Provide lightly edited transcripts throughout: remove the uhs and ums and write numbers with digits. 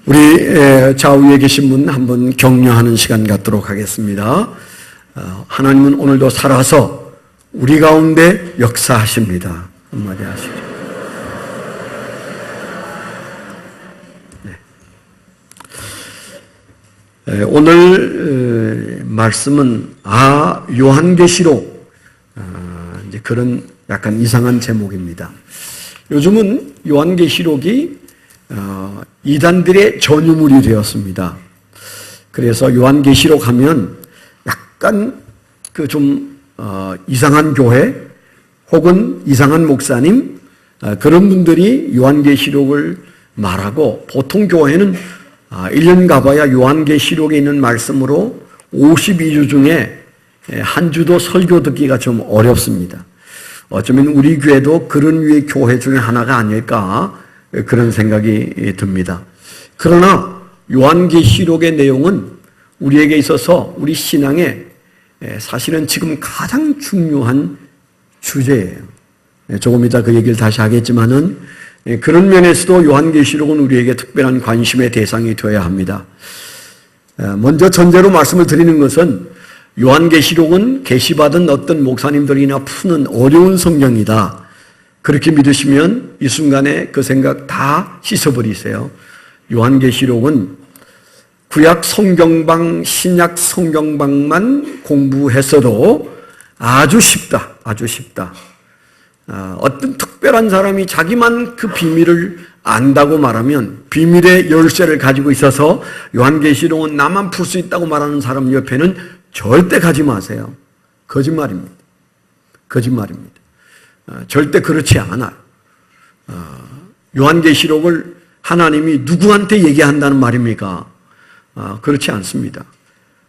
우리 좌우에 계신 분 한번 격려하는 시간 갖도록 하겠습니다. 하나님은 오늘도 살아서 우리 가운데 역사하십니다. 한마디 하시죠. 네. 오늘 말씀은 요한계시록, 이제 그런 약간 이상한 제목입니다. 요즘은 요한계시록이 이단들의 전유물이 되었습니다. 그래서 요한계시록 하면 약간 이상한 교회 혹은 이상한 목사님, 그런 분들이 요한계시록을 말하고, 보통 교회는 1년 가봐야 요한계시록에 있는 말씀으로 52주 중에 한 주도 설교 듣기가 좀 어렵습니다. 어쩌면 우리 교회도 그런 류의 교회 중에 하나가 아닐까, 그런 생각이 듭니다. 그러나 요한계시록의 내용은 우리에게 있어서 우리 신앙에 사실은 지금 가장 중요한 주제예요. 조금 이따 그 얘기를 다시 하겠지만은, 그런 면에서도 요한계시록은 우리에게 특별한 관심의 대상이 되어야 합니다. 먼저 전제로 말씀을 드리는 것은, 요한계시록은 계시받은 어떤 목사님들이나 푸는 어려운 성경이다, 그렇게 믿으시면 이 순간에 그 생각 다 씻어버리세요. 요한계시록은 구약 성경방, 신약 성경방만 공부했어도 아주 쉽다. 아주 쉽다. 어떤 특별한 사람이 자기만 그 비밀을 안다고 말하면, 비밀의 열쇠를 가지고 있어서 요한계시록은 나만 풀 수 있다고 말하는 사람 옆에는 절대 가지 마세요. 거짓말입니다. 거짓말입니다. 절대 그렇지 않아요. 요한계시록을 하나님이 누구한테 얘기한다는 말입니까? 그렇지 않습니다.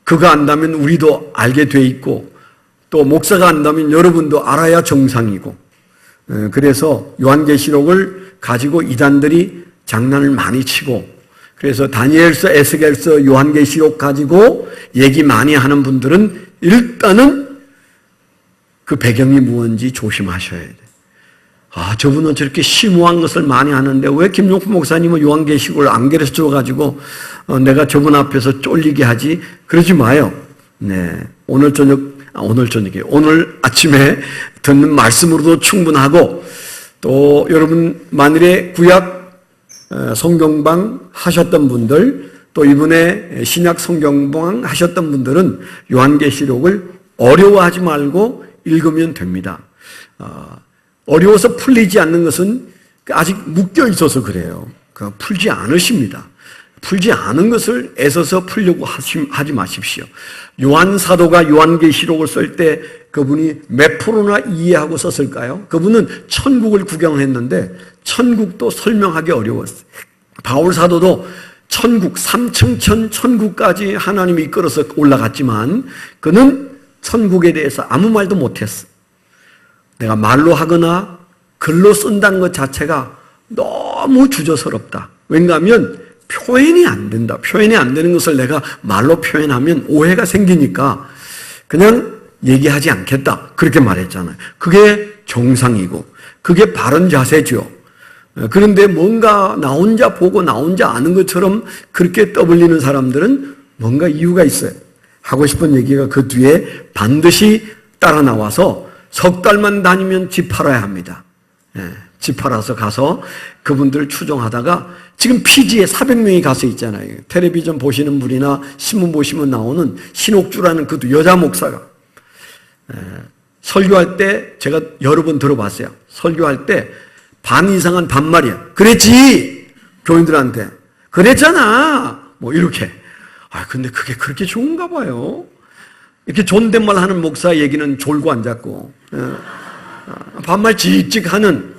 그가 안다면 우리도 알게 돼 있고, 또 목사가 안다면 여러분도 알아야 정상이고, 그래서 요한계시록을 가지고 이단들이 장난을 많이 치고, 그래서 다니엘서, 에스겔서, 요한계시록 가지고 얘기 많이 하는 분들은 일단은 그 배경이 무엇인지 조심하셔야 돼요. 저분은 저렇게 심오한 것을 많이 하는데 왜 김용품 목사님은 요한계시록을 안 가르쳐 줘가지고 내가 저분 앞에서 쫄리게 하지? 그러지 마요. 네, 오늘 아침에 듣는 말씀으로도 충분하고, 또 여러분 만일에 구약 성경방 하셨던 분들, 또 이번에 신약 성경방 하셨던 분들은 요한계시록을 어려워하지 말고 읽으면 됩니다. 어려워서 풀리지 않는 것은 아직 묶여 있어서 그래요. 풀지 않으십니다. 풀지 않은 것을 애써서 풀려고 하지 마십시오. 요한 사도가 요한계시록을 쓸 때 그분이 몇 프로나 이해하고 썼을까요? 그분은 천국을 구경했는데 천국도 설명하기 어려웠어요. 바울 사도도 천국, 3층 천국까지 하나님이 이끌어서 올라갔지만 그는 천국에 대해서 아무 말도 못했어. 내가 말로 하거나 글로 쓴다는 것 자체가 너무 주저스럽다. 왜냐하면 표현이 안 된다. 표현이 안 되는 것을 내가 말로 표현하면 오해가 생기니까 그냥 얘기하지 않겠다. 그렇게 말했잖아요. 그게 정상이고 그게 바른 자세죠. 그런데 뭔가 나 혼자 보고 나 혼자 아는 것처럼 그렇게 떠벌리는 사람들은 뭔가 이유가 있어요. 하고 싶은 얘기가 그 뒤에 반드시 따라 나와서 석 달만 다니면 집 팔아야 합니다. 집 팔아서 가서 그분들 추종하다가 지금 피지에 400명이 가서 있잖아요. 텔레비전 보시는 분이나 신문 보시면 나오는 신옥주라는 그 여자 목사가 설교할 때 제가 여러 번 들어봤어요. 설교할 때 반 이상은 반말이야. 그랬지! 교인들한테. 그랬잖아! 뭐 이렇게. 근데 그게 그렇게 좋은가 봐요. 이렇게 존댓말 하는 목사 얘기는 졸고 앉았고, 반말 찍찍 하는,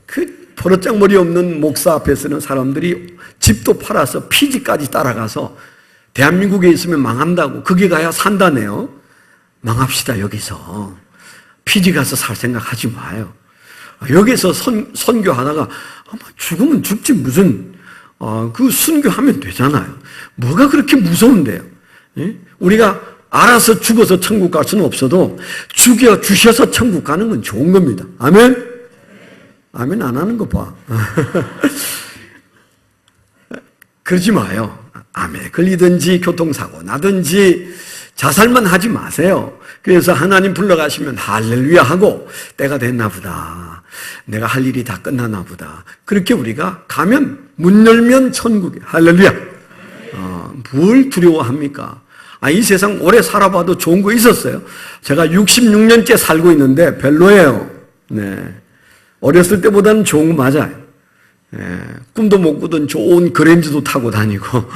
그 버릇장머리 없는 목사 앞에서는 사람들이 집도 팔아서 피지까지 따라가서 대한민국에 있으면 망한다고, 거기 가야 산다네요. 망합시다, 여기서. 피지 가서 살 생각 하지 마요. 여기서 선교하다가 죽으면 죽지 무슨, 그 순교하면 되잖아요. 뭐가 그렇게 무서운데요? 우리가 알아서 죽어서 천국 갈 수는 없어도 죽여주셔서 천국 가는 건 좋은 겁니다. 아멘? 아멘 안 하는 거 봐. 그러지 마요. 암에 걸리든지 교통사고 나든지 자살만 하지 마세요. 그래서 하나님 불러가시면 할렐루야 하고 때가 됐나 보다. 내가 할 일이 다 끝나나 보다. 그렇게 우리가 가면 문 열면 천국에 할렐루야. 뭘 두려워합니까? 이 세상 오래 살아봐도 좋은 거 있었어요. 제가 66년째 살고 있는데 별로예요. 네. 어렸을 때보다는 좋은 거 맞아요. 꿈도 못 꾸던 좋은 그랜저도 타고 다니고,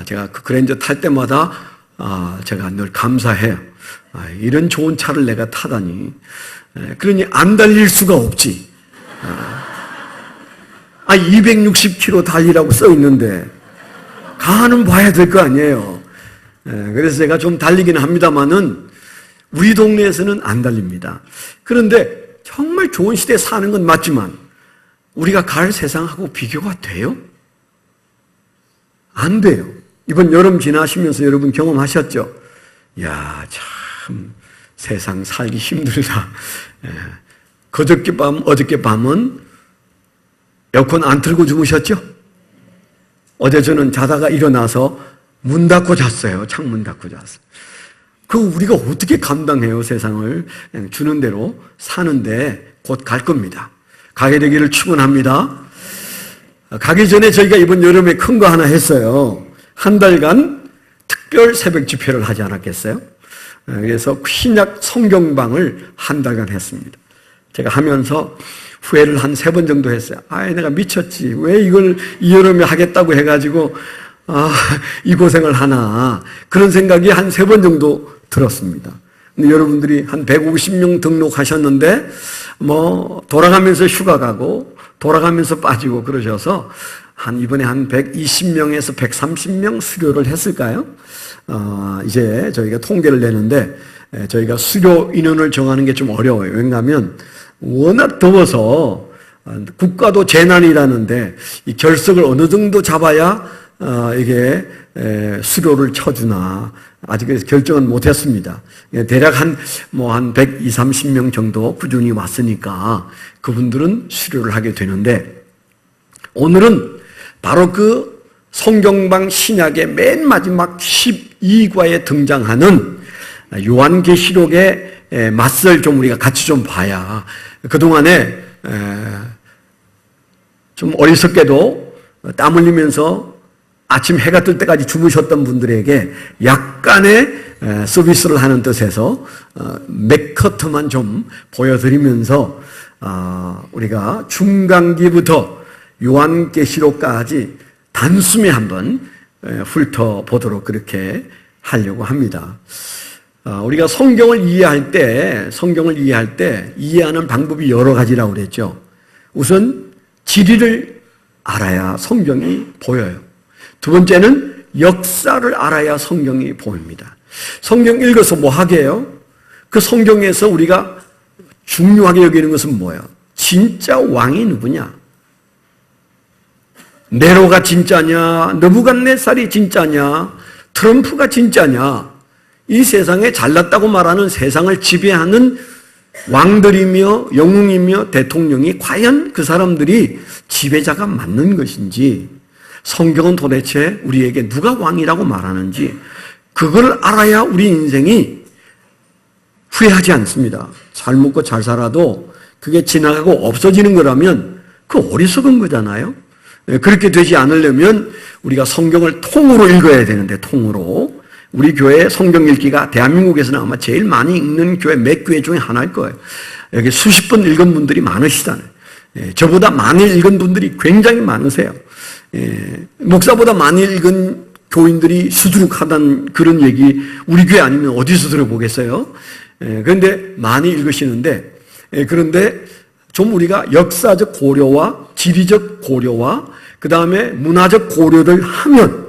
제가 그 그랜저 탈 때마다, 제가 늘 감사해요. 이런 좋은 차를 내가 타다니. 그러니 안 달릴 수가 없지. 260km 달리라고 써 있는데, 가는 봐야 될 거 아니에요. 그래서 제가 좀 달리기는 합니다만은, 우리 동네에서는 안 달립니다. 그런데 정말 좋은 시대에 사는 건 맞지만, 우리가 갈 세상하고 비교가 돼요? 안 돼요. 이번 여름 지나시면서 여러분 경험하셨죠? 야, 참 세상 살기 힘들다. 그저께 밤, 어저께 밤은 에어컨 안 틀고 주무셨죠? 어제 저는 자다가 일어나서 문 닫고 잤어요. 창문 닫고 잤어요. 우리가 어떻게 감당해요, 세상을. 그냥 주는 대로 사는데 곧 갈 겁니다. 가게 되기를 축원합니다. 가기 전에 저희가 이번 여름에 큰 거 하나 했어요. 한 달간 특별 새벽 집회를 하지 않았겠어요? 그래서 신약 성경방을 한 달간 했습니다. 제가 하면서 후회를 한 3번 정도 했어요. 내가 미쳤지. 왜 이걸 이 여름에 하겠다고 해가지고 이 고생을 하나. 그런 생각이 한 3번 정도 들었습니다. 근데 여러분들이 한 150명 등록하셨는데 돌아가면서 휴가 가고 돌아가면서 빠지고 그러셔서 이번에 한 120명에서 130명 수료를 했을까요? 이제 저희가 통계를 내는데 저희가 수료 인원을 정하는 게 좀 어려워요. 왜냐하면 워낙 더워서 국가도 재난이라는데 이 결석을 어느 정도 잡아야 이게 수료를 쳐주나 아직 결정은 못했습니다. 대략 한 120, 30명 정도 꾸준히 왔으니까 그분들은 수료를 하게 되는데 오늘은 바로 그 성경방 신약의 맨 마지막 12과에 등장하는 요한계시록의 맛을 좀 우리가 같이 좀 봐야 그동안에 좀 어리석게도 땀 흘리면서 아침 해가 뜰 때까지 주무셨던 분들에게 약간의 서비스를 하는 뜻에서 맥커트만 좀 보여드리면서 우리가 중간기부터 요한계시록까지 단숨에 한번 훑어보도록 그렇게 하려고 합니다. 우리가 성경을 이해할 때 이해하는 방법이 여러 가지라고 그랬죠. 우선 지리를 알아야 성경이 보여요. 두 번째는 역사를 알아야 성경이 보입니다. 성경 읽어서 뭐 하게요? 그 성경에서 우리가 중요하게 여기는 것은 뭐예요? 진짜 왕이 누구냐? 네로가 진짜냐? 느부갓네살이 진짜냐? 트럼프가 진짜냐? 이 세상에 잘났다고 말하는 세상을 지배하는 왕들이며 영웅이며 대통령이 과연 그 사람들이 지배자가 맞는 것인지 성경은 도대체 우리에게 누가 왕이라고 말하는지 그걸 알아야 우리 인생이 후회하지 않습니다. 잘 먹고 잘 살아도 그게 지나가고 없어지는 거라면 그 어리석은 거잖아요. 그렇게 되지 않으려면 우리가 성경을 통으로 읽어야 되는데 통으로 우리 교회 성경 읽기가 대한민국에서는 아마 제일 많이 읽는 교회 몇 교회 중에 하나일 거예요. 여기 수십 번 읽은 분들이 많으시잖아요. 저보다 많이 읽은 분들이 굉장히 많으세요. 목사보다 많이 읽은 교인들이 수두룩하다는 그런 얘기 우리 교회 아니면 어디서 들어보겠어요? 그런데 많이 읽으시는데 그런데 좀 우리가 역사적 고려와 지리적 고려와 그 다음에 문화적 고려를 하면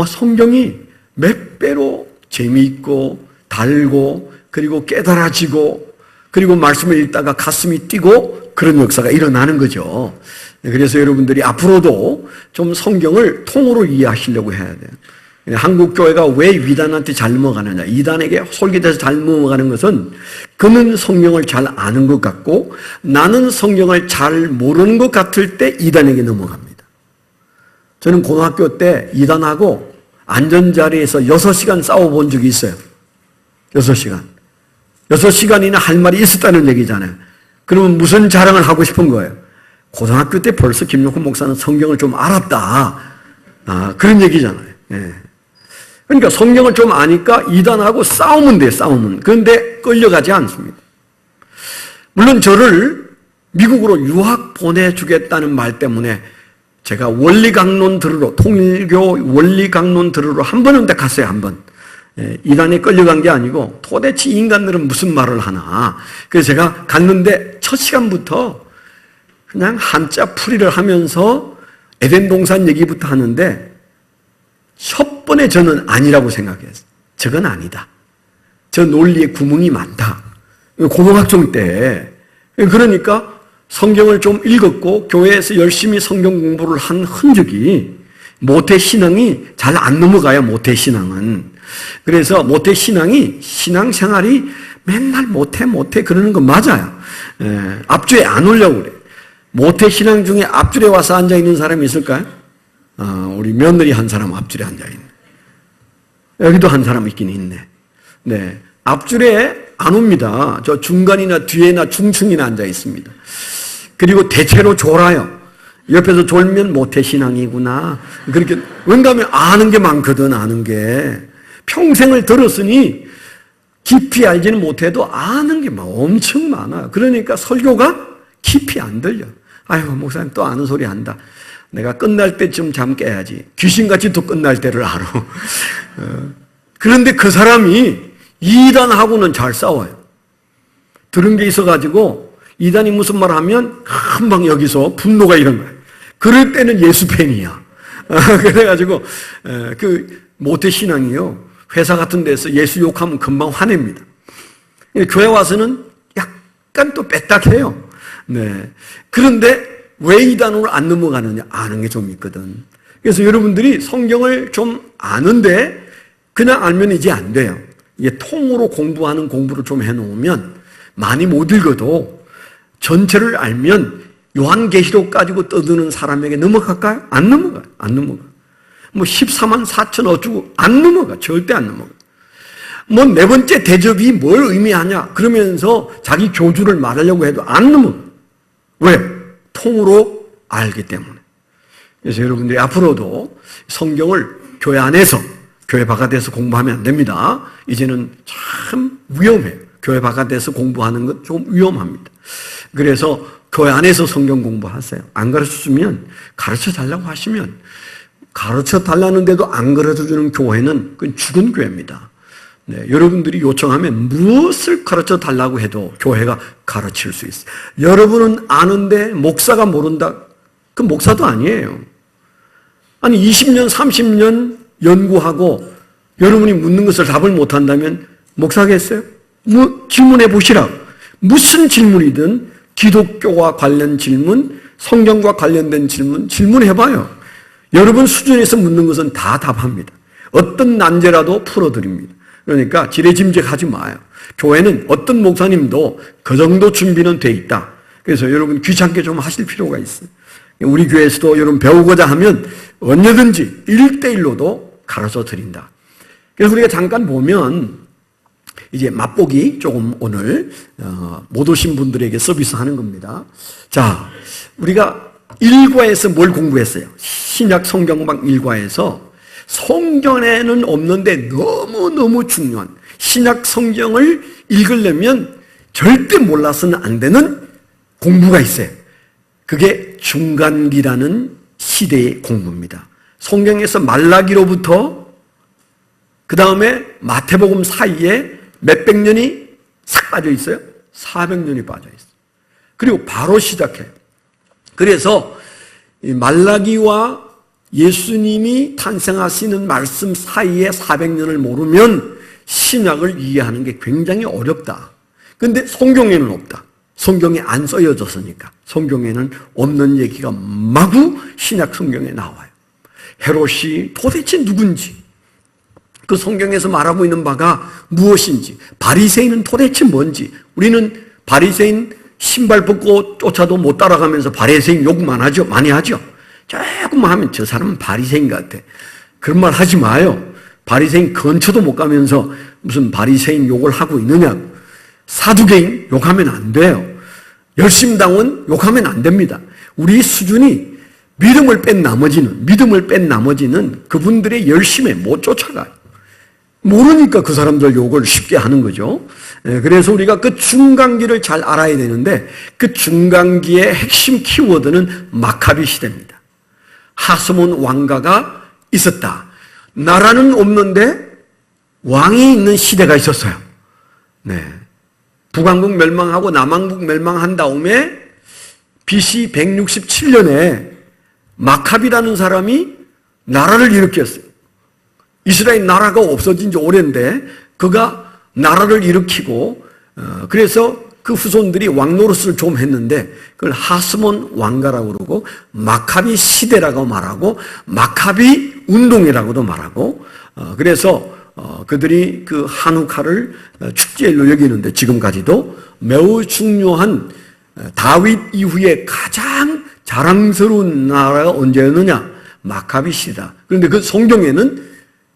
성경이 몇 배로 재미있고 달고 그리고 깨달아지고 그리고 말씀을 읽다가 가슴이 뛰고 그런 역사가 일어나는 거죠. 그래서 여러분들이 앞으로도 좀 성경을 통으로 이해하시려고 해야 돼요. 한국 교회가 왜 이단한테 잘 넘어가느냐? 이단에게 솔깃해서 잘 넘어가는 것은 그는 성경을 잘 아는 것 같고 나는 성경을 잘 모르는 것 같을 때 이단에게 넘어갑니다. 저는 고등학교 때 이단하고 안전자리에서 6시간 싸워본 적이 있어요. 6시간. 6시간이나 할 말이 있었다는 얘기잖아요. 그러면 무슨 자랑을 하고 싶은 거예요? 고등학교 때 벌써 김용훈 목사는 성경을 좀 알았다. 그런 얘기잖아요. 예. 그러니까 성경을 좀 아니까 이단하고 싸우면 돼요, 싸우면. 그런데 끌려가지 않습니다. 물론 저를 미국으로 유학 보내주겠다는 말 때문에 제가 원리강론 들으러, 통일교 원리강론 들으러 한 번은 갔어요, 한 번. 이단에 끌려간 게 아니고 도대체 인간들은 무슨 말을 하나. 그래서 제가 갔는데 첫 시간부터 그냥 한자 풀이를 하면서 에덴 동산 얘기부터 하는데 첫 번에 저는 아니라고 생각했어요. 저건 아니다. 저 논리에 구멍이 많다. 고등학생 때. 그러니까 성경을 좀 읽었고 교회에서 열심히 성경 공부를 한 흔적이 모태신앙이 잘 안 넘어가요. 모태신앙은. 그래서 모태신앙이 신앙생활이 맨날 모태 그러는 거 맞아요. 앞줄에 안 오려고 그래. 모태신앙 중에 앞줄에 와서 앉아있는 사람이 있을까요? 우리 며느리 한 사람 앞줄에 앉아있네. 여기도 한 사람 있긴 있네. 네. 앞줄에 안 옵니다. 저 중간이나 뒤에나 중층이나 앉아 있습니다. 그리고 대체로 졸아요. 옆에서 졸면 모태신앙이구나. 그렇게, 왜냐하면 아는 게 많거든, 아는 게. 평생을 들었으니 깊이 알지는 못해도 아는 게 막 엄청 많아요. 그러니까 설교가 깊이 안 들려. 아유, 목사님 또 아는 소리 한다. 내가 끝날 때쯤 잠 깨야지. 귀신같이 또 끝날 때를 알아. 그런데 그 사람이 이단하고는 잘 싸워요. 들은 게 있어가지고 이단이 무슨 말 하면 금방 여기서 분노가 일어나요. 그럴 때는 예수 팬이야. 그래가지고 그 모태신앙이요. 회사 같은 데서 예수 욕하면 금방 화냅니다. 교회 와서는 약간 또 뺐딱해요. 네. 그런데 왜 이단으로 안 넘어가느냐? 아는 게 좀 있거든. 그래서 여러분들이 성경을 좀 아는데 그냥 알면 이제 안 돼요. 이게 통으로 공부하는 공부를 좀 해놓으면 많이 못 읽어도 전체를 알면 요한계시록 가지고 떠드는 사람에게 넘어갈까요? 안 넘어가요. 안 넘어가. 뭐 14만 4천 어쩌고 안 넘어가. 절대 안 넘어가. 뭐 네 번째 대접이 뭘 의미하냐 그러면서 자기 교주를 말하려고 해도 안 넘어가. 왜? 통으로 알기 때문에. 그래서 여러분들이 앞으로도 성경을 교회 안에서 교회 바깥에서 공부하면 안 됩니다. 이제는 참 위험해요. 교회 바깥에서 공부하는 건 좀 위험합니다. 그래서 교회 안에서 성경 공부하세요. 안 가르쳐주면 가르쳐 달라고 하시면 가르쳐 달라는데도 안 가르쳐주는 교회는 그건 죽은 교회입니다. 네, 여러분들이 요청하면 무엇을 가르쳐 달라고 해도 교회가 가르칠 수 있어요. 여러분은 아는데 목사가 모른다? 그 목사도 아니에요. 아니 20년, 30년 연구하고 여러분이 묻는 것을 답을 못한다면 목사겠어요? 뭐 질문해 보시라고. 무슨 질문이든 기독교와 관련 질문, 성경과 관련된 질문, 질문해봐요. 여러분 수준에서 묻는 것은 다 답합니다. 어떤 난제라도 풀어드립니다. 그러니까 지레짐작하지 마요. 교회는 어떤 목사님도 그 정도 준비는 돼 있다. 그래서 여러분 귀찮게 좀 하실 필요가 있어요. 우리 교회에서도 여러분 배우고자 하면 언제든지 1대1로도 가르쳐 드린다. 그래서 우리가 잠깐 보면 이제 맛보기 조금 오늘 못 오신 분들에게 서비스하는 겁니다. 자, 우리가 1과에서 뭘 공부했어요? 신약 성경방 1과에서 성경에는 없는데 너무너무 중요한 신약 성경을 읽으려면 절대 몰라서는 안 되는 공부가 있어요. 그게 중간기라는 시대의 공부입니다. 성경에서 말라기로부터 그 다음에 마태복음 사이에 몇백 년이 싹 빠져 있어요? 400년이 빠져 있어요. 그리고 바로 시작해요. 그래서 말라기와 예수님이 탄생하시는 말씀 사이에 400년을 모르면 신약을 이해하는 게 굉장히 어렵다. 그런데 성경에는 없다. 성경에 안 써여졌으니까. 성경에는 없는 얘기가 마구 신약 성경에 나와요. 헤롯이 도대체 누군지, 그 성경에서 말하고 있는 바가 무엇인지, 바리새인은 도대체 뭔지. 우리는 바리새인 신발 벗고 쫓아도 못 따라가면서 바리새인 욕 많이 하죠. 조금만 하면 저 사람은 바리새인 같아. 그런 말 하지 마요. 바리새인 근처도 못 가면서 무슨 바리새인 욕을 하고 있느냐고. 사두개인 욕하면 안 돼요. 열심당원 욕하면 안 됩니다. 우리 수준이 믿음을 뺀 나머지는 그분들의 열심에 못 쫓아가요. 모르니까 그 사람들 욕을 쉽게 하는 거죠. 그래서 우리가 그 중간기를 잘 알아야 되는데 그 중간기의 핵심 키워드는 마카비 시대입니다. 하스몬 왕가가 있었다. 나라는 없는데 왕이 있는 시대가 있었어요. 네. 북왕국 멸망하고 남왕국 멸망한 다음에 BC 167년에 마카비라는 사람이 나라를 일으켰어요. 이스라엘 나라가 없어진 지 오래인데 그가 나라를 일으키고 그래서 그 후손들이 왕노릇을 좀 했는데 그걸 하스몬 왕가라고 그러고 마카비 시대라고 말하고 마카비 운동이라고도 말하고 그래서 그들이 그 한우카를 축제일로 여기는데 지금까지도 매우 중요한 다윗 이후에 가장 자랑스러운 나라가 언제였느냐? 마카비 시대다. 그런데 그 성경에는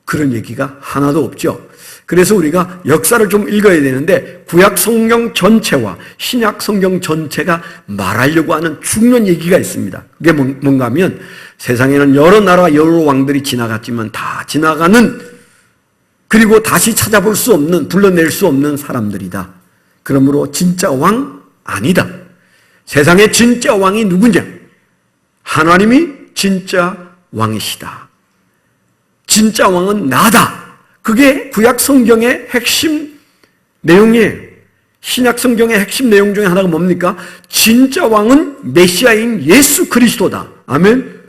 그런 얘기가 하나도 없죠. 그래서 우리가 역사를 좀 읽어야 되는데 구약 성경 전체와 신약 성경 전체가 말하려고 하는 중요한 얘기가 있습니다. 그게 뭔가 하면 세상에는 여러 나라와 여러 왕들이 지나갔지만 다 지나가는 그리고 다시 찾아볼 수 없는 불러낼 수 없는 사람들이다. 그러므로 진짜 왕 아니다. 세상에 진짜 왕이 누구냐? 하나님이 진짜 왕이시다. 진짜 왕은 나다. 그게 구약 성경의 핵심 내용이에요. 신약 성경의 핵심 내용 중에 하나가 뭡니까? 진짜 왕은 메시아인 예수 그리스도다. 아멘.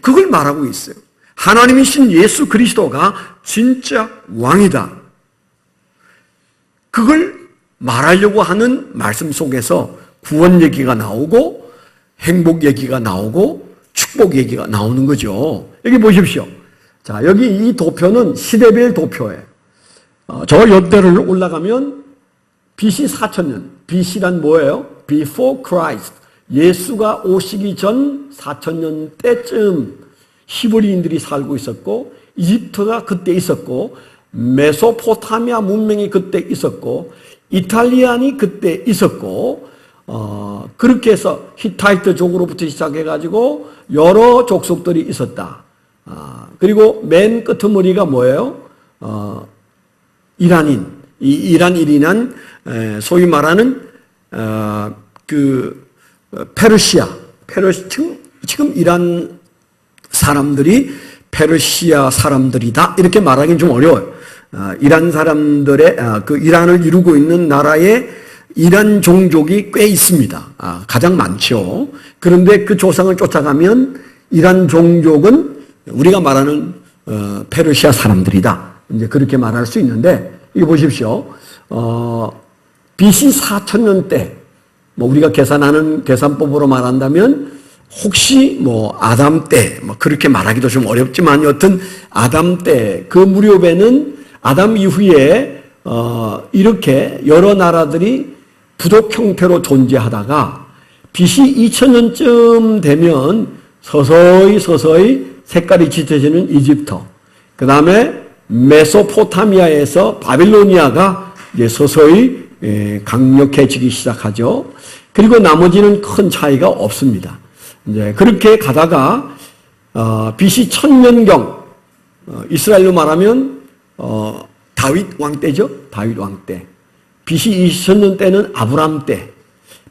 그걸 말하고 있어요. 하나님이신 예수 그리스도가 진짜 왕이다. 그걸 말하려고 하는 말씀 속에서 구원 얘기가 나오고 행복 얘기가 나오고 축복 얘기가 나오는 거죠. 여기 보십시오. 자, 여기 이 도표는 시대별 도표예요. 저 옆대를 올라가면 BC 4000년. BC란 뭐예요? Before Christ. 예수가 오시기 전 4000년 때쯤 히브리인들이 살고 있었고 이집트가 그때 있었고 메소포타미아 문명이 그때 있었고 이탈리안이 그때 있었고 그렇게 해서 히타이트족으로부터 시작해가지고 여러 족속들이 있었다. 그리고 맨 끄트머리가 뭐예요? 이란인. 이 이란인이란 소위 말하는 그 페르시아. 지금 이란 사람들이 페르시아 사람들이다. 이렇게 말하기는 좀 어려워요. 이란 사람들의 그 이란을 이루고 있는 나라에 이란 종족이 꽤 있습니다. 가장 많죠. 그런데 그 조상을 쫓아가면 이란 종족은 우리가 말하는 페르시아 사람들이다. 이제 그렇게 말할 수 있는데 이거 보십시오. BC 4000년 때 뭐 우리가 계산하는 계산법으로 말한다면 혹시 뭐 아담 때 뭐 그렇게 말하기도 좀 어렵지만 여튼 아담 때 그 무렵에는 아담 이후에 이렇게 여러 나라들이 부족 형태로 존재하다가 BC 2000년쯤 되면 서서히 색깔이 짙어지는 이집트, 그 다음에 메소포타미아에서 바빌로니아가 이제 서서히 강력해지기 시작하죠. 그리고 나머지는 큰 차이가 없습니다. 이제 그렇게 가다가 BC 1000년경 이스라엘로 말하면 다윗 왕 때죠. 다윗 왕 때. BC 2000년 때는 아브람 때.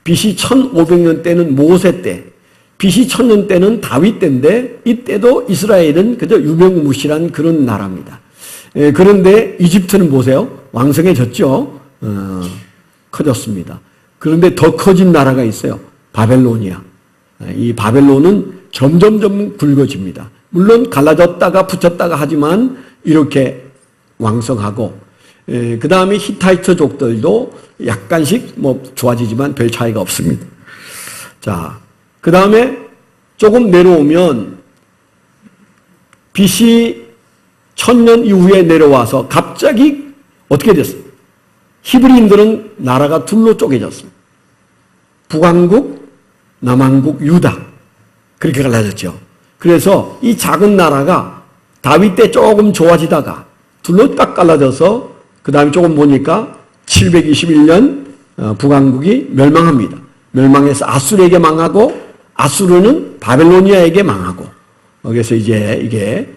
BC 1500년 때는 모세 때. BC 1000년 때는 다윗 때인데 이때도 이스라엘은 그저 유명무실한 그런 나라입니다. 그런데 이집트는 보세요. 왕성해졌죠. 커졌습니다. 그런데 더 커진 나라가 있어요. 바벨로니아. 이 바벨론은 점점 굵어집니다. 물론 갈라졌다가 붙였다가 하지만 이렇게 왕성하고 그 다음에 히타이트족들도 약간씩 뭐 좋아지지만 별 차이가 없습니다. 자, 그 다음에 조금 내려오면 BC 1000년 이후에 내려와서 갑자기 어떻게 됐어요? 히브리인들은 나라가 둘로 쪼개졌습니다. 북왕국, 남왕국, 유다. 그렇게 갈라졌죠. 그래서 이 작은 나라가 다윗 때 조금 좋아지다가 둘로 딱 갈라져서 그 다음에 조금 보니까 721년 북왕국이 멸망합니다. 멸망해서 아수르에게 망하고 아수르는 바벨로니아에게 망하고 그래서 이제 이게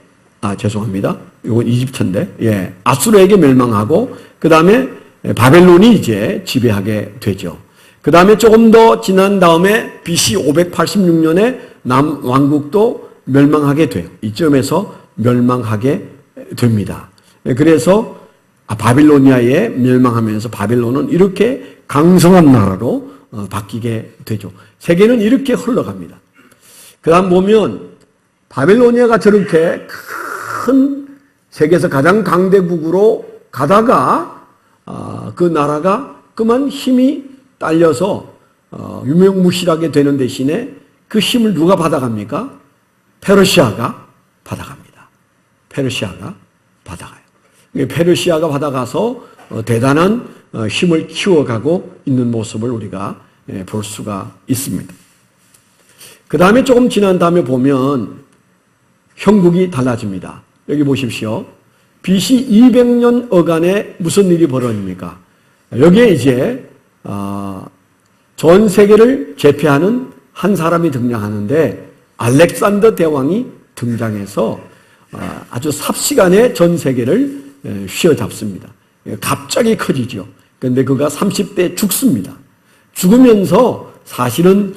죄송합니다. 이건 이집트인데 아수르에게 멸망하고 그 다음에 바벨론이 이제 지배하게 되죠. 그 다음에 조금 더 지난 다음에 BC 586년에 남왕국도 멸망하게 돼요. 이쯤에서 멸망하게 됩니다. 그래서 바빌로니아에 멸망하면서 바빌론은 이렇게 강성한 나라로 바뀌게 되죠. 세계는 이렇게 흘러갑니다. 그 다음 보면 바빌로니아가 저렇게 큰 세계에서 가장 강대국으로 가다가 그 나라가 그만 힘이 딸려서 유명무실하게 되는 대신에 그 힘을 누가 받아갑니까? 페르시아가 받아갑니다. 페르시아가 받아가요. 페르시아가 받아가서 대단한 힘을 키워가고 있는 모습을 우리가 볼 수가 있습니다. 그 다음에 조금 지난 다음에 보면 형국이 달라집니다. 여기 보십시오. BC 200년 어간에 무슨 일이 벌어집니까? 여기에 이제 전 세계를 제패하는 한 사람이 등장하는데 알렉산더 대왕이 등장해서 아주 삽시간에 전 세계를 휘어잡습니다. 갑자기 커지죠. 그런데 그가 30대 죽습니다. 죽으면서 사실은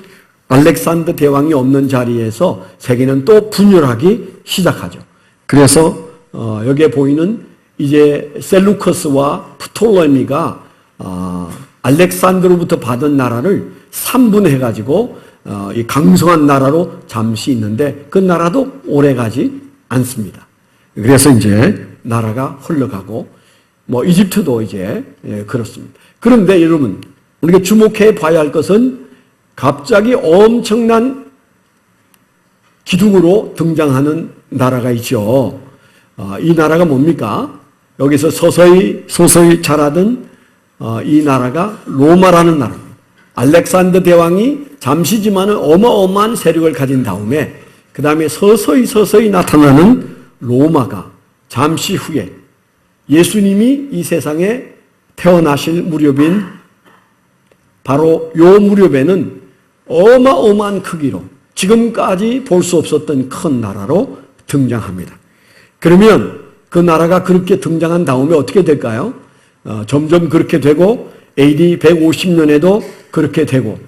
알렉산더 대왕이 없는 자리에서 세계는 또 분열하기 시작하죠. 그래서 여기에 보이는 이제 셀루커스와 프톨레미가 알렉산더로부터 받은 나라를 3분해 가지고 이 강성한 나라로 잠시 있는데 그 나라도 오래 가지 않습니다. 그래서 이제 나라가 흘러가고 이집트도 이제 그렇습니다. 그런데 여러분 우리가 주목해 봐야 할 것은 갑자기 엄청난 기둥으로 등장하는 나라가 있죠. 이 나라가 뭡니까? 여기서 서서히 자라던 이 나라가 로마라는 나라입니다. 알렉산더 대왕이 잠시지만 어마어마한 세력을 가진 다음에 그 다음에 서서히 나타나는 로마가 잠시 후에 예수님이 이 세상에 태어나실 무렵인 바로 요 무렵에는 어마어마한 크기로 지금까지 볼 수 없었던 큰 나라로 등장합니다. 그러면 그 나라가 그렇게 등장한 다음에 어떻게 될까요? 점점 그렇게 되고 AD 150년에도 그렇게 되고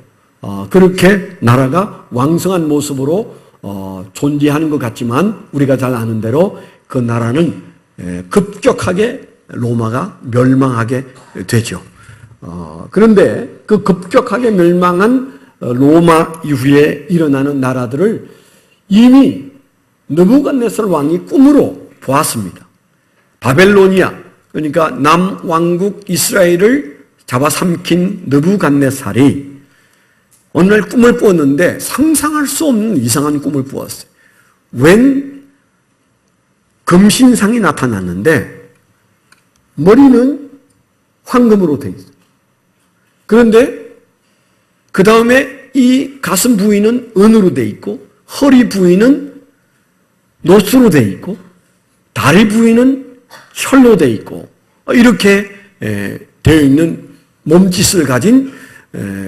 그렇게 나라가 왕성한 모습으로 존재하는 것 같지만 우리가 잘 아는 대로 그 나라는 급격하게 로마가 멸망하게 되죠. 그런데 그 급격하게 멸망한 로마 이후에 일어나는 나라들을 이미 느부갓네살 왕이 꿈으로 보았습니다. 바벨로니아, 그러니까 남왕국 이스라엘을 잡아삼킨 느부갓네살이 어느 날 꿈을 꾸었는데 상상할 수 없는 이상한 꿈을 꾸었어요. 웬 금신상이 나타났는데 머리는 황금으로 되어 있어요. 그런데 그 다음에 이 가슴 부위는 은으로 되어 있고 허리 부위는 노스로 되어 있고 다리 부위는 철로 되어 있고 이렇게 되어 있는 몸짓을 가진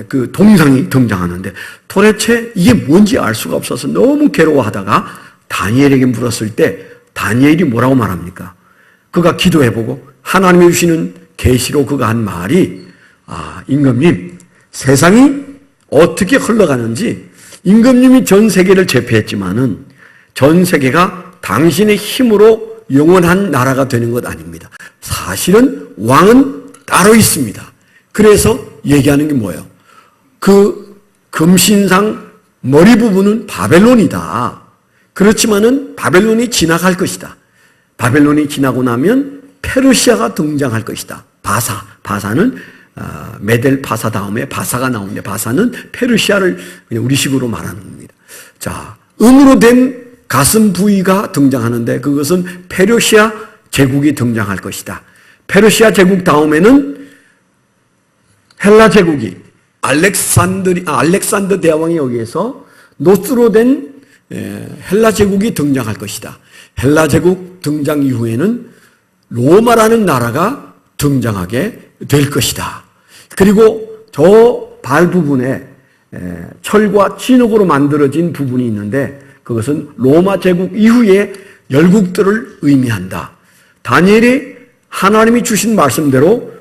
그 동상이 등장하는데 도대체 이게 뭔지 알 수가 없어서 너무 괴로워하다가 다니엘에게 물었을 때 다니엘이 뭐라고 말합니까? 그가 기도해보고 하나님이 주시는 계시로 그가 한 말이 임금님 세상이 어떻게 흘러가는지 임금님이 전 세계를 제패했지만은 전 세계가 당신의 힘으로 영원한 나라가 되는 것 아닙니다. 사실은 왕은 따로 있습니다. 그래서 얘기하는 게 뭐예요? 그 금신상 머리 부분은 바벨론이다. 그렇지만은 바벨론이 지나갈 것이다. 바벨론이 지나고 나면 페르시아가 등장할 것이다. 바사는 메델 바사 다음에 바사가 나오는데 바사는 페르시아를 그냥 우리식으로 말하는 겁니다. 자, 은으로 된 가슴 부위가 등장하는데 그것은 페르시아 제국이 등장할 것이다. 페르시아 제국 다음에는 헬라 제국이 알렉산더 대왕이 여기에서 노스로 된 헬라 제국이 등장할 것이다. 헬라 제국 등장 이후에는 로마라는 나라가 등장하게 될 것이다. 그리고 저 발 부분에 철과 진흙으로 만들어진 부분이 있는데 그것은 로마 제국 이후의 열국들을 의미한다. 다니엘이 하나님이 주신 말씀대로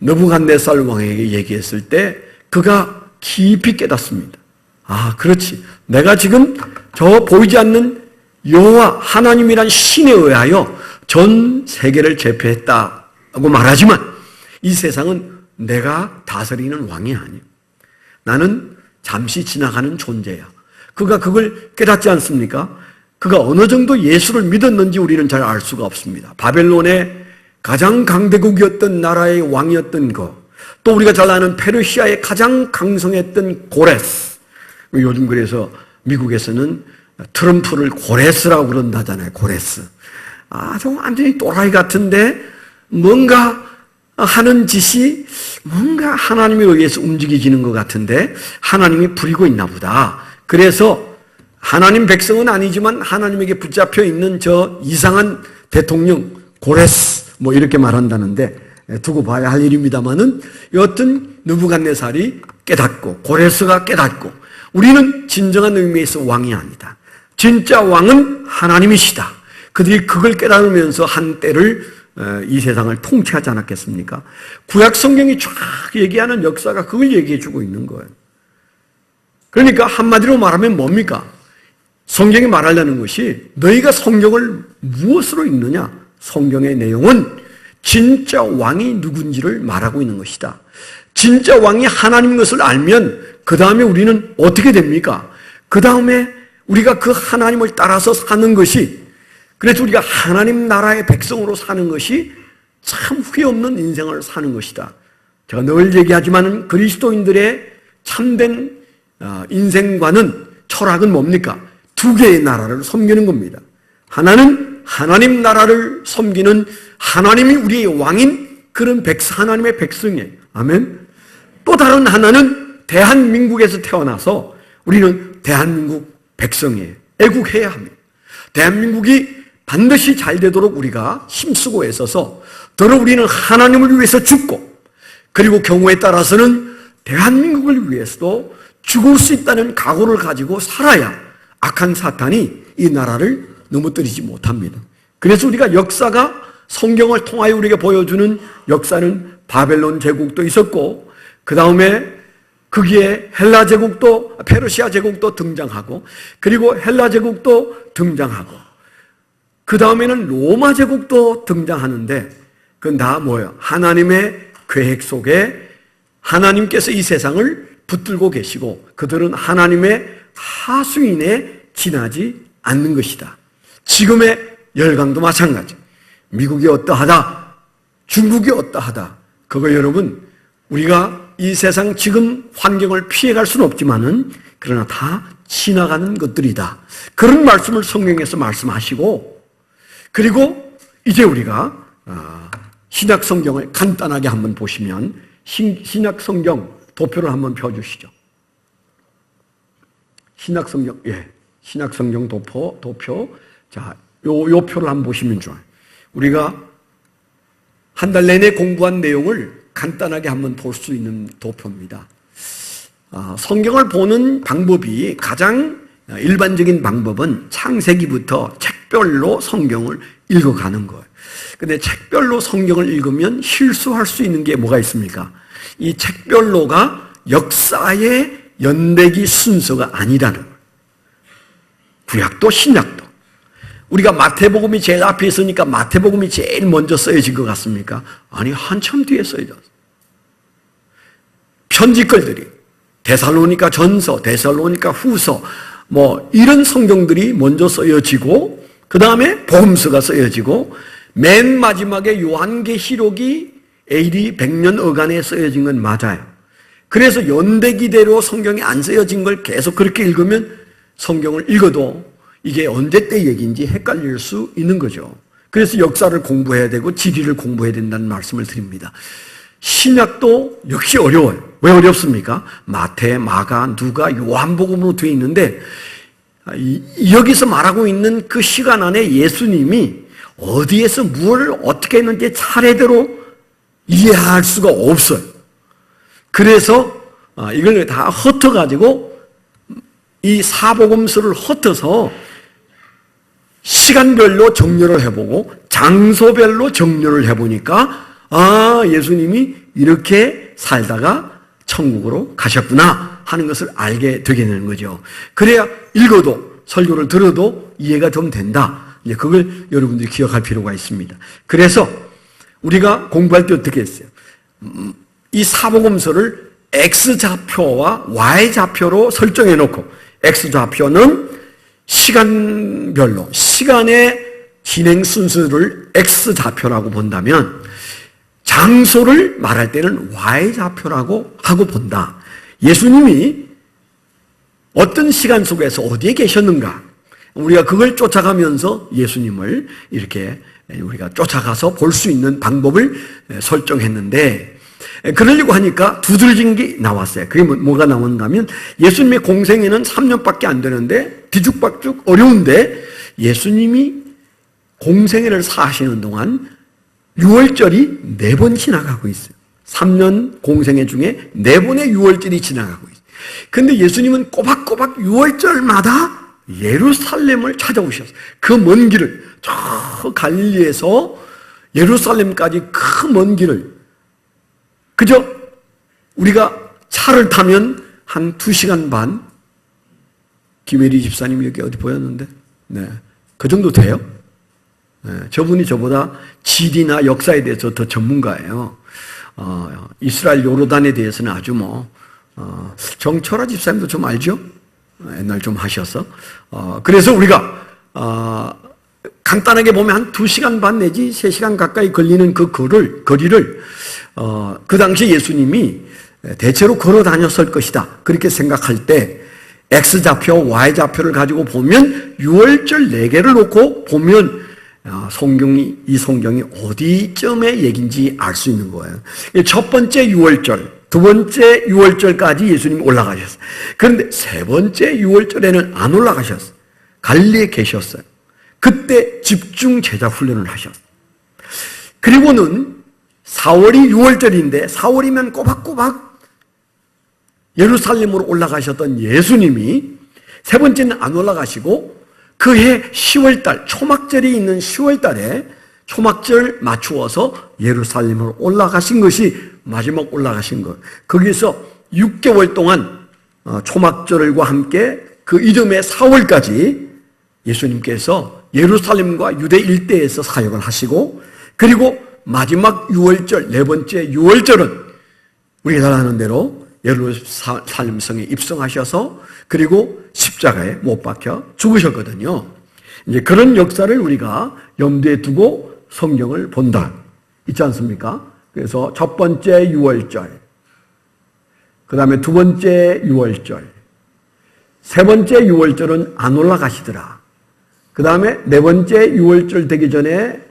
느부갓네살 왕에게 얘기했을 때 그가 깊이 깨닫습니다. 아, 그렇지. 내가 지금 저 보이지 않는 여호와 하나님이란 신에 의하여 전 세계를 제패했다고 말하지만 이 세상은 내가 다스리는 왕이 아니에요. 나는 잠시 지나가는 존재야. 그가 그걸 깨닫지 않습니까? 그가 어느 정도 예수를 믿었는지 우리는 잘 알 수가 없습니다. 바벨론의 가장 강대국이었던 나라의 왕이었던 것, 또 우리가 잘 아는 페르시아의 가장 강성했던 고레스. 요즘 그래서 미국에서는 트럼프를 고레스라고 그런다잖아요. 고레스. 아, 저 완전히 또라이 같은데 뭔가 하는 짓이 뭔가 하나님에 의해서 움직이지는 것 같은데 하나님이 부리고 있나 보다. 그래서 하나님 백성은 아니지만 하나님에게 붙잡혀 있는 저 이상한 대통령 고레스 뭐 이렇게 말한다는데 두고 봐야 할 일입니다만은 여하튼 느부갓네살이 깨닫고 고레스가 깨닫고 우리는 진정한 의미에서 왕이 아니다. 진짜 왕은 하나님이시다. 그들이 그걸 깨달으면서 한때를 이 세상을 통치하지 않았겠습니까? 구약 성경이 쫙 얘기하는 역사가 그걸 얘기해 주고 있는 거예요. 그러니까 한마디로 말하면 뭡니까? 성경이 말하려는 것이 너희가 성경을 무엇으로 읽느냐? 성경의 내용은 진짜 왕이 누군지를 말하고 있는 것이다. 진짜 왕이 하나님인 것을 알면 그 다음에 우리는 어떻게 됩니까? 그 다음에 우리가 그 하나님을 따라서 사는 것이 그래서 우리가 하나님 나라의 백성으로 사는 것이 참 후회 없는 인생을 사는 것이다. 제가 늘 얘기하지만 그리스도인들의 참된 인생관은 철학은 뭡니까? 두 개의 나라를 섬기는 겁니다. 하나는 하나님 나라를 섬기는 하나님이 우리의 왕인 그런 하나님의 백성이에요. 아멘. 또 다른 하나는 대한민국에서 태어나서 우리는 대한민국 백성이에요. 애국해야 합니다. 대한민국이 반드시 잘 되도록 우리가 힘쓰고 애써서 더러 우리는 하나님을 위해서 죽고 그리고 경우에 따라서는 대한민국을 위해서도 죽을 수 있다는 각오를 가지고 살아야 악한 사탄이 이 나라를 넘어뜨리지 못합니다. 그래서 우리가 역사가 성경을 통하여 우리에게 보여주는 역사는 바벨론 제국도 있었고 그 다음에 거기에 헬라 제국도 페르시아 제국도 등장하고 그리고 헬라 제국도 등장하고 그 다음에는 로마 제국도 등장하는데 그건 다 뭐예요? 하나님의 계획 속에 하나님께서 이 세상을 붙들고 계시고 그들은 하나님의 하수인에 지나지 않는 것이다. 지금의 열강도 마찬가지. 미국이 어떠하다, 중국이 어떠하다. 그거 여러분 우리가 이 세상 지금 환경을 피해갈 수는 없지만은 그러나 다 지나가는 것들이다. 그런 말씀을 성경에서 말씀하시고 그리고 이제 우리가 신약 성경을 간단하게 한번 보시면 신약 성경 도표를 한번 펴주시죠. 신약 성경, 신약 성경 도표. 자, 요 표를 한번 보시면 좋아요. 우리가 한 달 내내 공부한 내용을 간단하게 한번 볼 수 있는 도표입니다. 성경을 보는 방법이 가장 일반적인 방법은 창세기부터 책별로 성경을 읽어가는 거예요. 근데 책별로 성경을 읽으면 실수할 수 있는 게 뭐가 있습니까? 이 책별로가 역사의 연대기 순서가 아니라는 거예요. 구약도 신약도. 우리가 마태복음이 제일 앞에 있으니까 마태복음이 제일 먼저 써여진 것 같습니까? 아니, 한참 뒤에 써여졌어요. 편지글들이 데살로니가 전서, 데살로니가 후서 뭐 이런 성경들이 먼저 써여지고 그 다음에 복음서가 써여지고 맨 마지막에 요한계시록이 AD 100년 어간에 써여진 건 맞아요. 그래서 연대기대로 성경이 안 써여진 걸 계속 그렇게 읽으면 성경을 읽어도 이게 언제 때 얘기인지 헷갈릴 수 있는 거죠. 그래서 역사를 공부해야 되고 지리를 공부해야 된다는 말씀을 드립니다. 신약도 역시 어려워요. 왜 어렵습니까? 마태, 마가, 누가, 요한복음으로 되어 있는데 여기서 말하고 있는 그 시간 안에 예수님이 어디에서 뭘 어떻게 했는지 차례대로 이해할 수가 없어요. 그래서 이걸 다 흩어가지고 이 사복음서를 흩어서 시간별로 정렬을 해보고 장소별로 정렬을 해보니까 예수님이 이렇게 살다가 천국으로 가셨구나 하는 것을 알게 되게 되는 거죠. 그래야 읽어도 설교를 들어도 이해가 좀 된다. 이제 그걸 여러분들이 기억할 필요가 있습니다. 그래서 우리가 공부할 때 어떻게 했어요? 이 사복음서를 X좌표와 Y좌표로 설정해 놓고 X좌표는 시간별로 시간의 진행 순서를 X좌표라고 본다면 장소를 말할 때는 Y좌표라고 하고 본다. 예수님이 어떤 시간 속에서 어디에 계셨는가? 우리가 그걸 쫓아가면서 예수님을 이렇게 우리가 쫓아가서 볼 수 있는 방법을 설정했는데 그러려고 하니까 두드러진 게 나왔어요. 그게 뭐가 나왔는가 하면 예수님의 공생에는 3년밖에 안 되는데 뒤죽박죽 어려운데 예수님이 공생애를 사시는 동안 6월절이 4번 지나가고 있어요. 3년 공생애 중에 4번의 6월절이 지나가고 있어요. 근데 예수님은 꼬박꼬박 6월절마다 예루살렘을 찾아오셨어요. 그 먼 길을 저 갈릴리에서 예루살렘까지 그 먼 길을 그저 우리가 차를 타면 한 2시간 반 김혜리 집사님이 여기 어디 보였는데 그 정도 돼요? 저분이 저보다 지리나 역사에 대해서 더 전문가예요. 이스라엘 요르단에 대해서는 아주 정철아 집사님도 좀 알죠? 옛날 좀 하셔서. 그래서 우리가, 간단하게 보면 한 2시간 반 내지 3시간 가까이 걸리는 그 거리를, 그 당시 예수님이 대체로 걸어 다녔을 것이다. 그렇게 생각할 때, X좌표, Y좌표를 가지고 보면 6월절 4개를 놓고 보면 이 성경이 어디쯤의 얘기인지 알 수 있는 거예요. 첫 번째 6월절, 두 번째 6월절까지 예수님이 올라가셨어요. 그런데 세 번째 6월절에는 안 올라가셨어요. 갈릴리에 계셨어요. 그때 집중 제자 훈련을 하셨어요. 그리고는 4월이 6월절인데 4월이면 꼬박꼬박 예루살렘으로 올라가셨던 예수님이 세 번째는 안 올라가시고 그해 10월달 초막절이 있는 10월달에 초막절 맞추어서 예루살렘으로 올라가신 것이 마지막 올라가신 것. 거기서 6개월 동안 초막절과 함께 그 이듬해 4월까지 예수님께서 예루살렘과 유대 일대에서 사역을 하시고 그리고 마지막 6월절, 네 번째 6월절은 우리가 잘 아는 대로 예루살렘 성에 입성하셔서 그리고 십자가에 못 박혀 죽으셨거든요. 이제 그런 역사를 우리가 염두에 두고 성경을 본다. 있지 않습니까? 그래서 첫 번째 6월절, 그 다음에 두 번째 6월절, 세 번째 6월절은 안 올라가시더라. 그 다음에 네 번째 6월절 되기 전에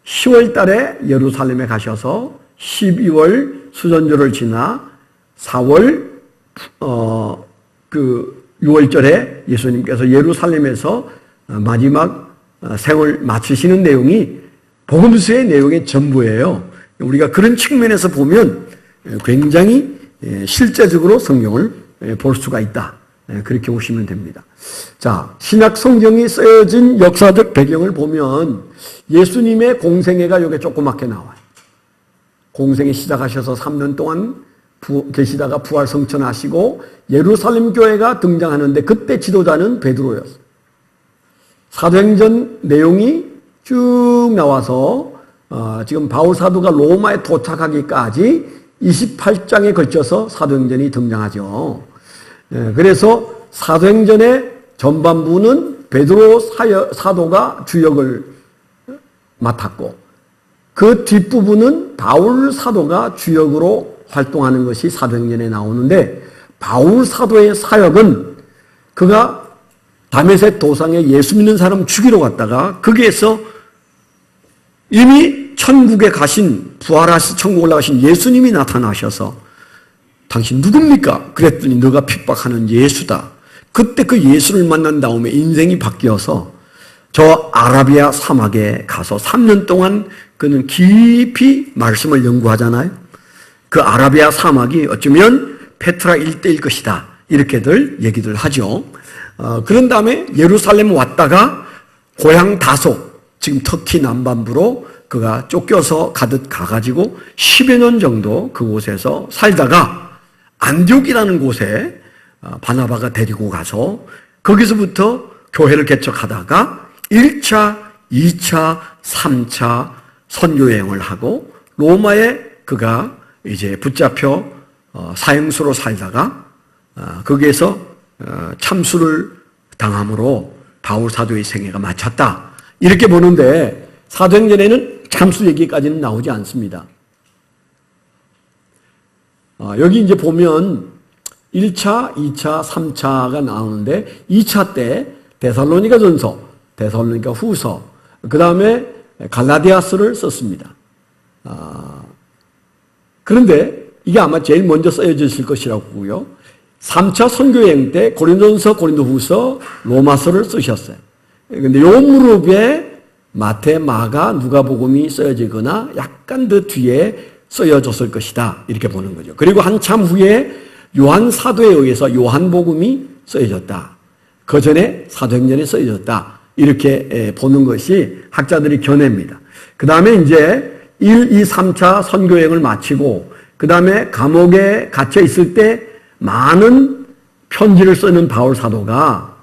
10월 달에 예루살렘에 가셔서 12월 수전절을 지나 4월 6월절에 예수님께서 예루살렘에서 마지막 생을 마치시는 내용이 복음서의 내용의 전부예요. 우리가 그런 측면에서 보면 굉장히 실제적으로 성경을 볼 수가 있다. 그렇게 보시면 됩니다. 자, 신약 성경이 쓰여진 역사적 배경을 보면 예수님의 공생애가 여기 조그맣게 나와요. 공생애 시작하셔서 3년 동안 계시다가 부활 성천하시고 예루살렘 교회가 등장하는데 그때 지도자는 베드로였어요. 사도행전 내용이 쭉 나와서 지금 바울 사도가 로마에 도착하기까지 28장에 걸쳐서 사도행전이 등장하죠. 그래서 사도행전의 전반부는 베드로 사도가 주역을 맡았고 그 뒷부분은 바울 사도가 주역으로 활동하는 것이 사도행전에 나오는데 바울 사도의 사역은 그가 다메섹 도상에 예수 믿는 사람 죽이러 갔다가 거기에서 이미 천국에 가신 부활하시 천국 올라가신 예수님이 나타나셔서 당신 누굽니까? 그랬더니 너가 핍박하는 예수다. 그때 그 예수를 만난 다음에 인생이 바뀌어서 저 아라비아 사막에 가서 3년 동안 그는 깊이 말씀을 연구하잖아요. 그 아라비아 사막이 어쩌면 페트라 일대일 것이다. 이렇게들 얘기들 하죠. 그런 다음에 예루살렘 왔다가 고향 다소, 지금 터키 남반부로 그가 쫓겨서 가듯 가가지고 10여 년 정도 그곳에서 살다가 안디옥이라는 곳에 바나바가 데리고 가서 거기서부터 교회를 개척하다가 1차, 2차, 3차 선교여행을 하고 로마에 그가 이제 붙잡혀 사형수로 살다가 거기에서 참수를 당함으로 바울 사도의 생애가 마쳤다. 이렇게 보는데 사도행전에는 참수 얘기까지는 나오지 않습니다. 여기 이제 보면 1차, 2차, 3차가 나오는데 2차 때 데살로니가 전서, 데살로니가 후서, 그 다음에 갈라디아서를 썼습니다. 그런데 이게 아마 제일 먼저 쓰여졌을 것이라고 보고요. 3차 선교여행 때 고린도전서, 고린도후서, 로마서를 쓰셨어요. 그런데 요 무렵에 마태, 마가, 누가복음이 쓰여지거나 약간 더 뒤에 쓰여졌을 것이다. 이렇게 보는 거죠. 그리고 한참 후에 요한 사도에 의해서 요한복음이 쓰여졌다. 그 전에 사도행전에 쓰여졌다. 이렇게 보는 것이 학자들이 견해입니다. 그 다음에 이제 1, 2, 3차 선교여행을 마치고 그 다음에 감옥에 갇혀 있을 때 많은 편지를 쓰는 바울 사도가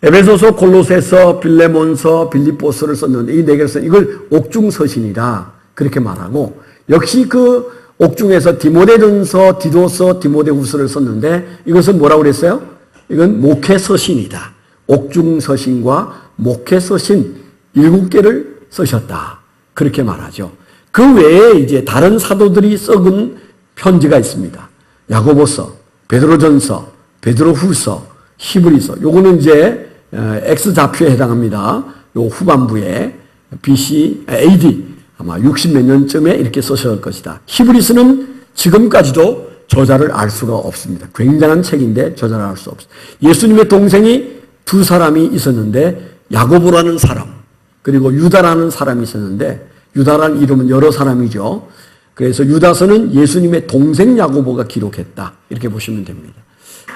에베소서, 골로새서, 빌레몬서, 빌립보서를 썼는데 이 네 개를 쓴 이걸 옥중서신이다. 그렇게 말하고 역시 그 옥중에서 디모데전서, 디도서, 디모데후서를 썼는데 이것은 뭐라고 그랬어요? 이건 목회서신이다. 옥중서신과 목회서신 7개를 쓰셨다. 그렇게 말하죠. 그 외에 이제 다른 사도들이 썩은 편지가 있습니다. 야고보서, 베드로전서, 베드로후서, 히브리서. 요거는 이제 X좌표에 해당합니다. 요 후반부에 BC, AD 아마 60몇 년쯤에 이렇게 쓰셨을 것이다. 히브리서는 지금까지도 저자를 알 수가 없습니다. 굉장한 책인데 저자를 알 수 없습니다. 예수님의 동생이 2사람이 있었는데 야고보라는 사람 그리고 유다라는 사람이 있었는데 유다라는 이름은 여러 사람이죠. 그래서 유다서는 예수님의 동생 야고보가 기록했다. 이렇게 보시면 됩니다.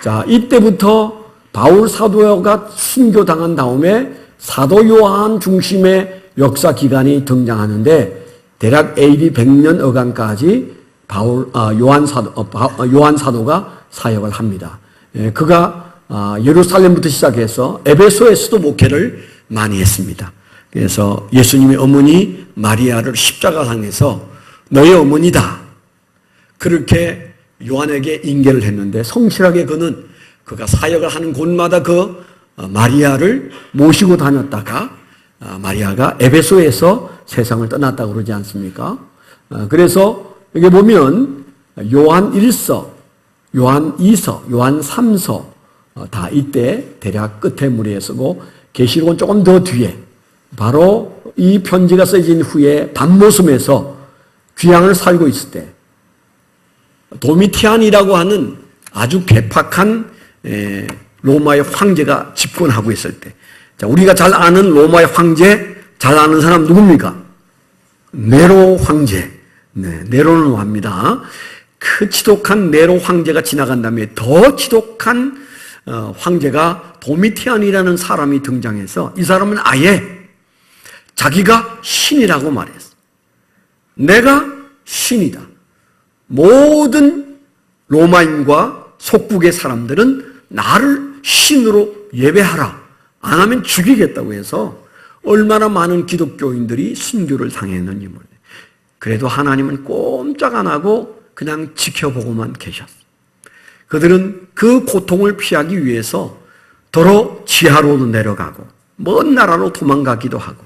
자, 이때부터 바울 사도가 순교당한 다음에 사도 요한 중심의 역사 기간이 등장하는데 대략 AD 100년 어간까지 요한 사도가 사역을 합니다. 그가 예루살렘부터 시작해서 에베소에서도 목회를 많이 했습니다. 그래서 예수님의 어머니 마리아를 십자가상에서 너의 어머니다. 그렇게 요한에게 인계를 했는데 성실하게 그가 사역을 하는 곳마다 그 마리아를 모시고 다녔다가 마리아가 에베소에서 세상을 떠났다고 그러지 않습니까? 그래서 여기 보면 요한 1서, 요한 2서, 요한 3서 다 이때 대략 끝에 무리에 쓰고 계시록은 조금 더 뒤에 바로 이 편지가 써진 후에 반모섬에서 귀향을 살고 있을 때 도미티안이라고 하는 아주 괴팍한 로마의 황제가 집권하고 있을 때 자, 우리가 잘 아는 로마의 황제 잘 아는 사람 누굽니까? 네로 황제. 네, 네로는 합니다. 그 지독한 네로 황제가 지나간 다음에 더 지독한 황제가 도미티안이라는 사람이 등장해서 이 사람은 아예 자기가 신이라고 말했어. 내가 신이다. 모든 로마인과 속국의 사람들은 나를 신으로 예배하라. 안 하면 죽이겠다고 해서 얼마나 많은 기독교인들이 순교를 당했는지 몰라요. 그래도 하나님은 꼼짝 안 하고 그냥 지켜보고만 계셨어요. 그들은 그 고통을 피하기 위해서 도로 지하로도 내려가고 먼 나라로 도망가기도 하고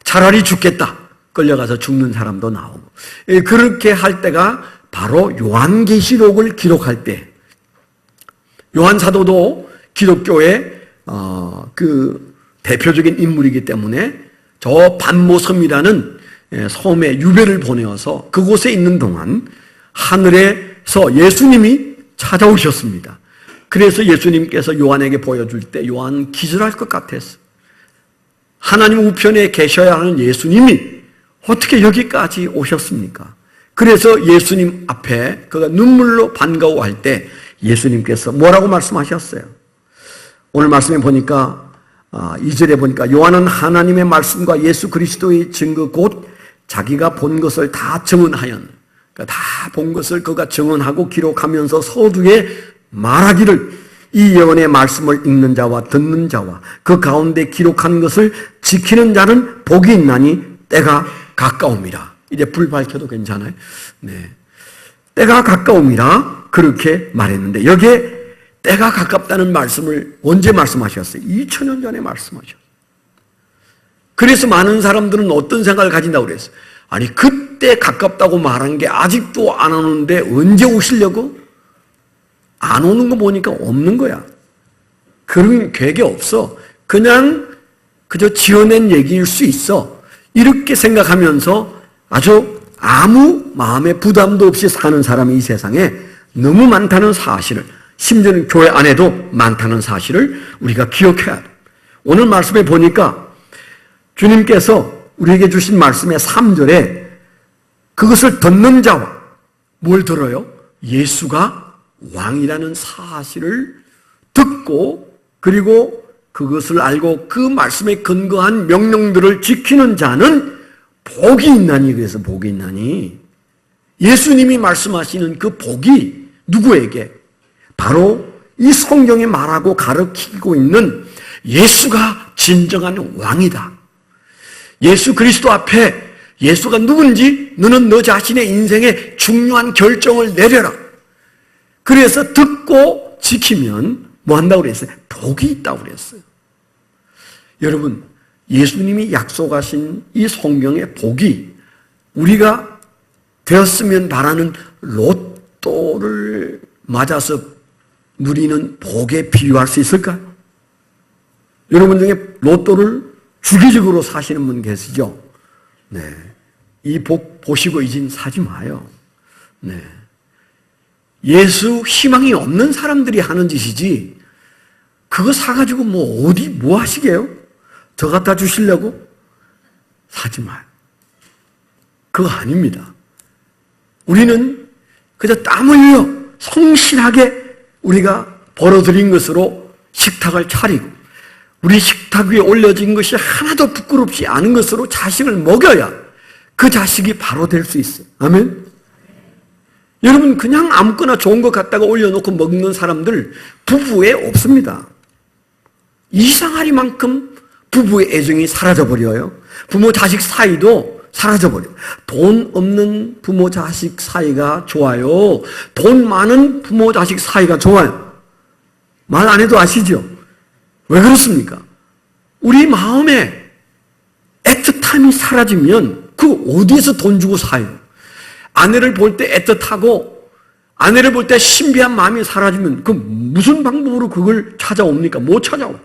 차라리 죽겠다. 끌려가서 죽는 사람도 나오고 그렇게 할 때가 바로 요한계시록을 기록할 때 요한 사도도 기독교의 그 대표적인 인물이기 때문에 저 반모섬이라는 섬에 유배를 보내어서 그곳에 있는 동안 하늘에서 예수님이 찾아오셨습니다. 그래서 예수님께서 요한에게 보여줄 때 요한은 기절할 것 같았어. 하나님 우편에 계셔야 하는 예수님이 어떻게 여기까지 오셨습니까? 그래서 예수님 앞에 그가 눈물로 반가워할 때 예수님께서 뭐라고 말씀하셨어요? 오늘 말씀에 보니까 2절에 보니까 요한은 하나님의 말씀과 예수 그리스도의 증거 곧 자기가 본 것을 다 증언하연, 그러니까 다 본 것을 그가 증언하고 기록하면서 서두에 말하기를 이 예언의 말씀을 읽는 자와 듣는 자와 그 가운데 기록한 것을 지키는 자는 복이 있나니 때가 가까움이라. 이제 불 밝혀도 괜찮아요? 네. 때가 가까움이라 그렇게 말했는데 여기에 때가 가깝다는 말씀을 언제 말씀하셨어요? 2000년 전에 말씀하셨어요. 그래서 많은 사람들은 어떤 생각을 가진다고 그랬어요? 아니 그때 가깝다고 말한 게 아직도 안 오는데 언제 오시려고? 안 오는 거 보니까 없는 거야. 그런 계획이 없어. 그냥 그저 지어낸 얘기일 수 있어. 이렇게 생각하면서 아주 아무 마음의 부담도 없이 사는 사람이 이 세상에 너무 많다는 사실을, 심지어는 교회 안에도 많다는 사실을 우리가 기억해야 돼. 오늘 말씀에 보니까 주님께서 우리에게 주신 말씀의 3절에 그것을 듣는 자와 뭘 들어요? 예수가 왕이라는 사실을 듣고 그리고 그것을 알고 그 말씀에 근거한 명령들을 지키는 자는 복이 있나니. 그래서 복이 있나니 예수님이 말씀하시는 그 복이 누구에게? 바로 이 성경에 말하고 가르치고 있는 예수가 진정한 왕이다. 예수 그리스도 앞에 예수가 누군지 너는 너 자신의 인생에 중요한 결정을 내려라. 그래서 듣고 지키면 뭐 한다고 그랬어요? 복이 있다고 그랬어요. 여러분, 예수님이 약속하신 이 성경의 복이 우리가 되었으면 바라는 로또를 맞아서 누리는 복에 비유할 수 있을까요? 여러분 중에 로또를 주기적으로 사시는 분 계시죠? 네. 이 복 보시고 이젠 사지 마요. 네. 예수 희망이 없는 사람들이 하는 짓이지, 그거 사가지고 뭐 하시게요? 저 갖다 주시려고? 사지 마요. 그거 아닙니다. 우리는 그저 땀 흘려 성실하게 우리가 벌어들인 것으로 식탁을 차리고 우리 식탁 위에 올려진 것이 하나도 부끄럽지 않은 것으로 자식을 먹여야 그 자식이 바로 될 수 있어요. 아멘? 여러분 그냥 아무거나 좋은 것 갖다가 올려놓고 먹는 사람들 부부에 없습니다. 이상하리만큼 부부의 애정이 사라져버려요. 부모 자식 사이도 사라져버려요. 돈 없는 부모 자식 사이가 좋아요. 돈 많은 부모 자식 사이가 좋아요. 말 안 해도 아시죠? 왜 그렇습니까? 우리 마음에 애틋함이 사라지면 그 어디에서 돈 주고 사요? 아내를 볼 때 애틋하고 아내를 볼 때 신비한 마음이 사라지면 그 무슨 방법으로 그걸 찾아옵니까? 못 찾아와요.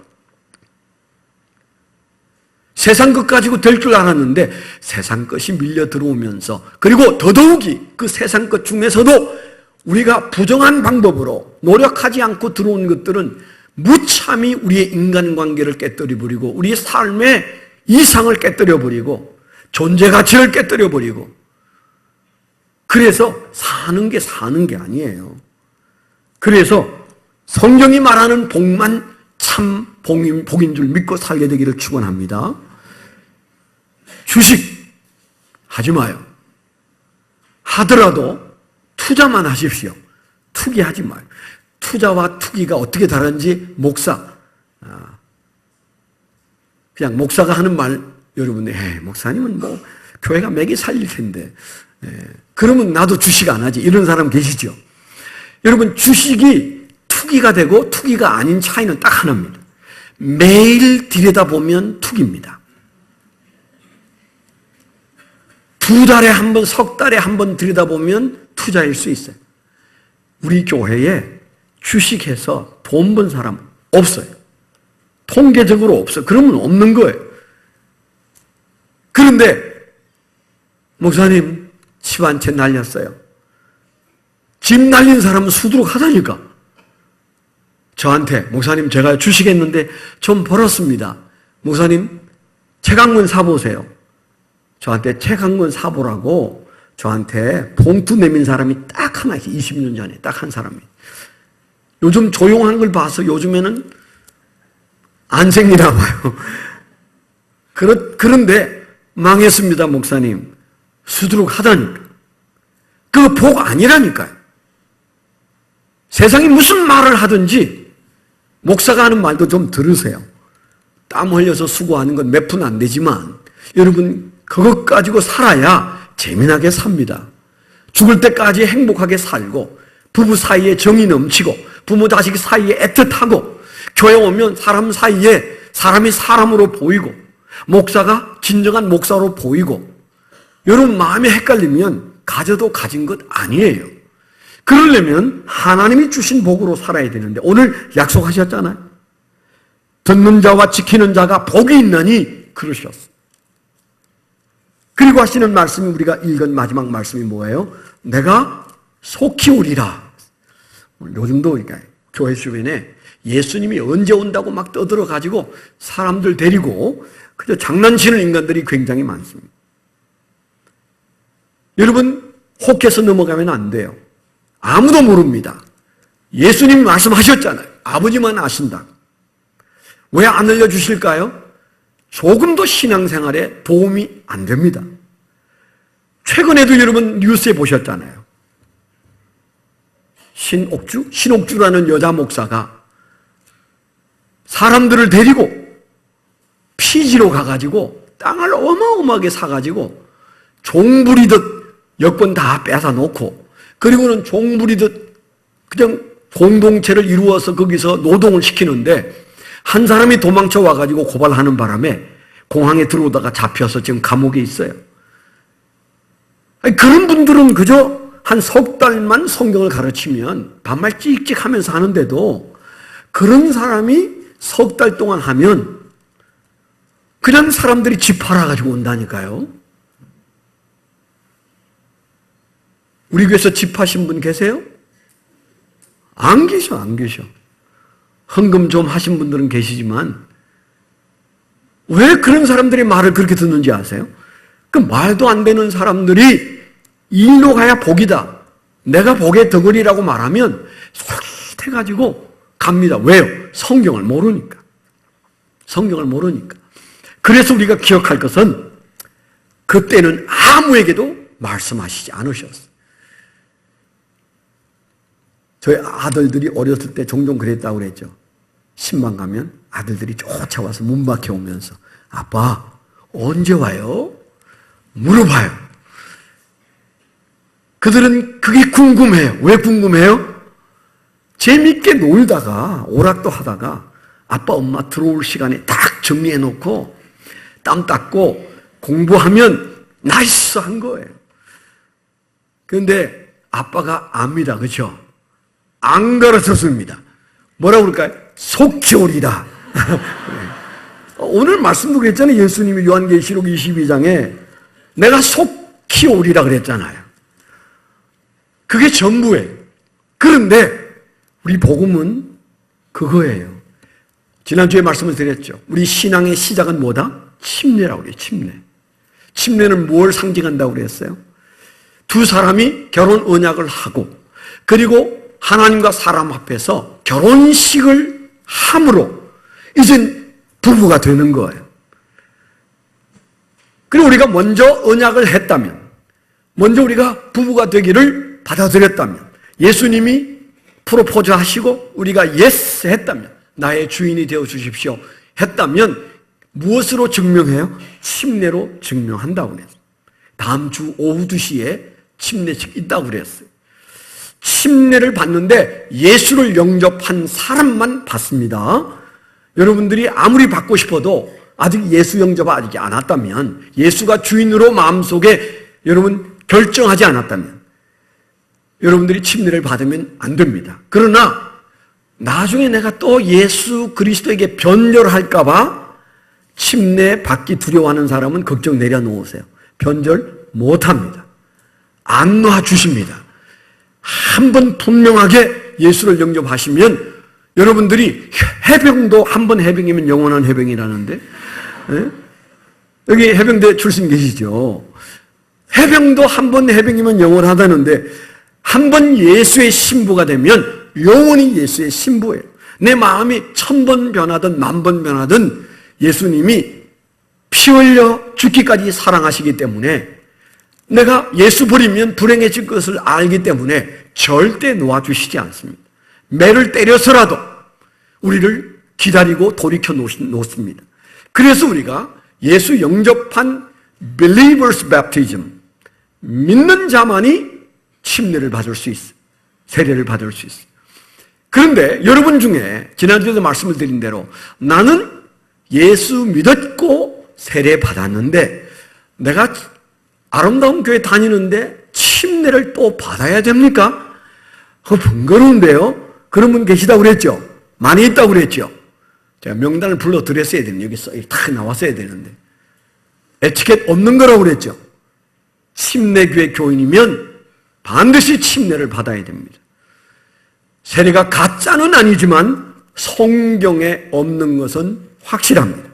세상 것 가지고 될 줄 알았는데 세상 것이 밀려 들어오면서, 그리고 더더욱이 그 세상 것 중에서도 우리가 부정한 방법으로 노력하지 않고 들어온 것들은 무참히 우리의 인간관계를 깨뜨려버리고 우리의 삶의 이상을 깨뜨려버리고 존재 가치를 깨뜨려버리고, 그래서 사는 게 아니에요. 그래서 성경이 말하는 복만 참 복인 줄 믿고 살게 되기를 축원합니다. 주식 하지 마요. 하더라도 투자만 하십시오. 투기하지 마요. 투자와 투기가 어떻게 다른지 그냥 목사가 하는 말, 여러분, 목사님은 교회가 매기 살릴 텐데, 그러면 나도 주식 안 하지, 이런 사람 계시죠? 여러분, 주식이 투기가 되고 투기가 아닌 차이는 딱 하나입니다. 매일 들여다보면 투기입니다. 2달에 한 번, 석 달에 한 번 들여다보면 투자일 수 있어요. 우리 교회에 주식해서 돈 번 사람 없어요. 통계적으로 없어요. 그러면 없는 거예요. 그런데 목사님 집 한 채 날렸어요. 집 날린 사람은 수두룩 하다니까. 저한테 목사님 제가 주시겠는데 좀 벌었습니다. 목사님 책 한 권 사보세요. 저한테 책 한 권 사보라고 저한테 봉투 내민 사람이 딱 하나 있어요. 20년 전에 딱 한 사람이. 요즘 조용한 걸 봐서 요즘에는 안 생기나 봐요. 그런데 망했습니다, 목사님. 수두룩 하다니까. 그거 복 아니라니까요. 세상이 무슨 말을 하든지 목사가 하는 말도 좀 들으세요. 땀 흘려서 수고하는 건 몇 푼 안 되지만 여러분 그것 가지고 살아야 재미나게 삽니다. 죽을 때까지 행복하게 살고 부부 사이에 정이 넘치고 부모 자식 사이에 애틋하고 교회 오면 사람 사이에 사람이 사람으로 보이고 목사가 진정한 목사로 보이고 여러분 마음이 헷갈리면 가져도 가진 것 아니에요. 그러려면 하나님이 주신 복으로 살아야 되는데 오늘 약속하셨잖아요. 듣는 자와 지키는 자가 복이 있나니 그러셨어요. 그리고 하시는 말씀이 우리가 읽은 마지막 말씀이 뭐예요? 내가 속히 오리라. 요즘도 그러니까 교회 주변에 예수님이 언제 온다고 막 떠들어가지고 사람들 데리고 그저 장난치는 인간들이 굉장히 많습니다. 여러분 혹해서 넘어가면 안 돼요. 아무도 모릅니다. 예수님이 말씀하셨잖아요. 아버지만 아신다. 왜 안 알려주실까요? 조금도 신앙생활에 도움이 안 됩니다. 최근에도 여러분 뉴스에 보셨잖아요. 신옥주라는 여자 목사가 사람들을 데리고 피지로 가가지고 땅을 어마어마하게 사가지고 종부리듯 여권 다 뺏어놓고 그리고는 종부리듯 그냥 공동체를 이루어서 거기서 노동을 시키는데 한 사람이 도망쳐 와가지고 고발하는 바람에 공항에 들어오다가 잡혀서 지금 감옥에 있어요. 그런 분들은 그저 한 석 달만 성경을 가르치면 반말 찍찍 하면서 하는데도 그런 사람이 석 달 동안 하면 그냥 사람들이 집 팔아가지고 온다니까요. 우리 교회에서 집 파신 분 계세요? 안 계셔. 헌금 좀 하신 분들은 계시지만 왜 그런 사람들이 말을 그렇게 듣는지 아세요? 그 말도 안 되는 사람들이 일로 가야 복이다. 내가 복의 덩어리라고 말하면 솔깃해가지고 갑니다. 왜요? 성경을 모르니까. 그래서 우리가 기억할 것은 그때는 아무에게도 말씀하시지 않으셨어요. 저희 아들들이 어렸을 때 종종 그랬다고 그랬죠. 신방 가면 아들들이 쫓아와서 문 밖에 오면서 아빠 언제 와요? 물어봐요. 그들은 그게 궁금해요. 왜 궁금해요? 재밌게 놀다가 오락도 하다가 아빠 엄마 들어올 시간에 딱 정리해놓고 땀 닦고 공부하면 나이스한 거예요. 그런데 아빠가 압니다. 그렇죠? 안 가르쳤습니다. 뭐라고 그럴까요? 속히 오리라. 오늘 말씀도 그랬잖아요. 예수님이 요한계시록 22장에 내가 속히 오리라 그랬잖아요. 그게 전부예요. 그런데 우리 복음은 그거예요. 지난주에 말씀을 드렸죠. 우리 신앙의 시작은 뭐다? 침례라고 그래요. 침례는 뭘 상징한다고 그랬어요? 두 사람이 결혼 언약을 하고 그리고 하나님과 사람 앞에서 결혼식을 함으로 이젠 부부가 되는 거예요. 그리고 우리가 먼저 언약을 했다면, 먼저 우리가 부부가 되기를 받아들였다면, 예수님이 프로포즈 하시고 우리가 예스 했다면, 나의 주인이 되어 주십시오 했다면 무엇으로 증명해요? 침례로 증명한다고 그랬어요. 다음 주 오후 2시에 침례식 있다고 그랬어요. 침례를 받는데 예수를 영접한 사람만 받습니다. 여러분들이 아무리 받고 싶어도 아직 예수 영접을 아직 안 왔다면, 예수가 주인으로 마음속에 여러분 결정하지 않았다면 여러분들이 침례를 받으면 안 됩니다. 그러나 나중에 내가 또 예수 그리스도에게 변절할까 봐 침례 받기 두려워하는 사람은 걱정 내려놓으세요. 변절 못합니다. 안 놔주십니다. 한 번 분명하게 예수를 영접하시면 여러분들이 해병도 한 번 해병이면 영원한 해병이라는데, 예? 여기 해병대 출신 계시죠? 해병도 한 번 해병이면 영원하다는데, 한 번 예수의 신부가 되면 영원히 예수의 신부예요. 내 마음이 1000번 변하든 10,000번 변하든 예수님이 피 흘려 죽기까지 사랑하시기 때문에, 내가 예수 버리면 불행해질 것을 알기 때문에 절대 놓아주시지 않습니다. 매를 때려서라도 우리를 기다리고 돌이켜 놓습니다. 그래서 우리가 예수 영접한 Believers Baptism, 믿는 자만이 침례를 받을 수 있어요. 세례를 받을 수 있어요. 그런데 여러분 중에 지난주에도 말씀을 드린 대로 나는 예수 믿었고 세례 받았는데 내가 아름다운 교회 다니는데 침례를 또 받아야 됩니까? 번거로운데요? 그런 분 계시다고 그랬죠? 많이 있다고 그랬죠? 제가 명단을 불러드렸어야 되는데 여기 딱 나왔어야 되는데 에티켓 없는 거라고 그랬죠? 침례교회 교인이면 반드시 침례를 받아야 됩니다. 세례가 가짜는 아니지만 성경에 없는 것은 확실합니다.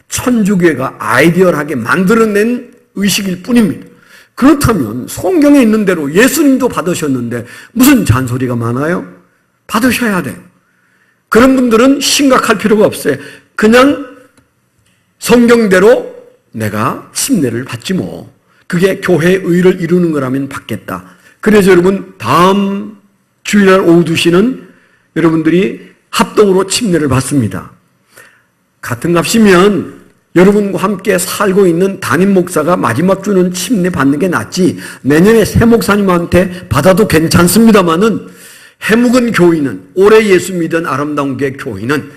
천주교회가 아이디얼하게 만들어낸 의식일 뿐입니다. 그렇다면 성경에 있는 대로 예수님도 받으셨는데 무슨 잔소리가 많아요? 받으셔야 돼요. 그런 분들은 심각할 필요가 없어요. 그냥 성경대로 내가 침례를 받지 뭐. 그게 교회의 의를 이루는 거라면 받겠다. 그래서 여러분 다음 주일날 오후 2시는 여러분들이 합동으로 침례를 받습니다. 같은 값이면 여러분과 함께 살고 있는 담임 목사가 마지막 주는 침례 받는 게 낫지 내년에 새 목사님한테 받아도 괜찮습니다마는 해묵은 교인은 오래 예수 믿은 아름다운 교회 교인은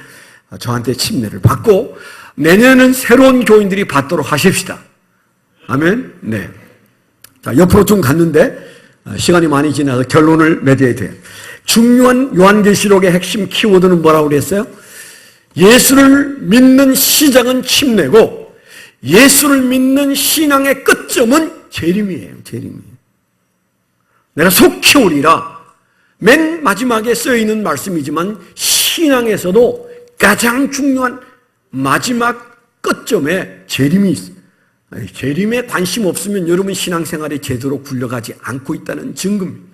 저한테 침례를 받고 내년에는 새로운 교인들이 받도록 하십시다. 아멘? 네. 자, 옆으로 좀 갔는데 시간이 많이 지나서 결론을 맺어야 돼요. 중요한 요한계시록의 핵심 키워드는 뭐라고 그랬어요? 예수를 믿는 시작은 침례고 예수를 믿는 신앙의 끝점은 재림이에요. 재림이에요. 내가 속히 오리라. 맨 마지막에 쓰여있는 말씀이지만 신앙에서도 가장 중요한 마지막 끝점에 재림이 있어요. 재림에 관심 없으면 여러분 신앙생활에 제대로 굴러가지 않고 있다는 증거입니다.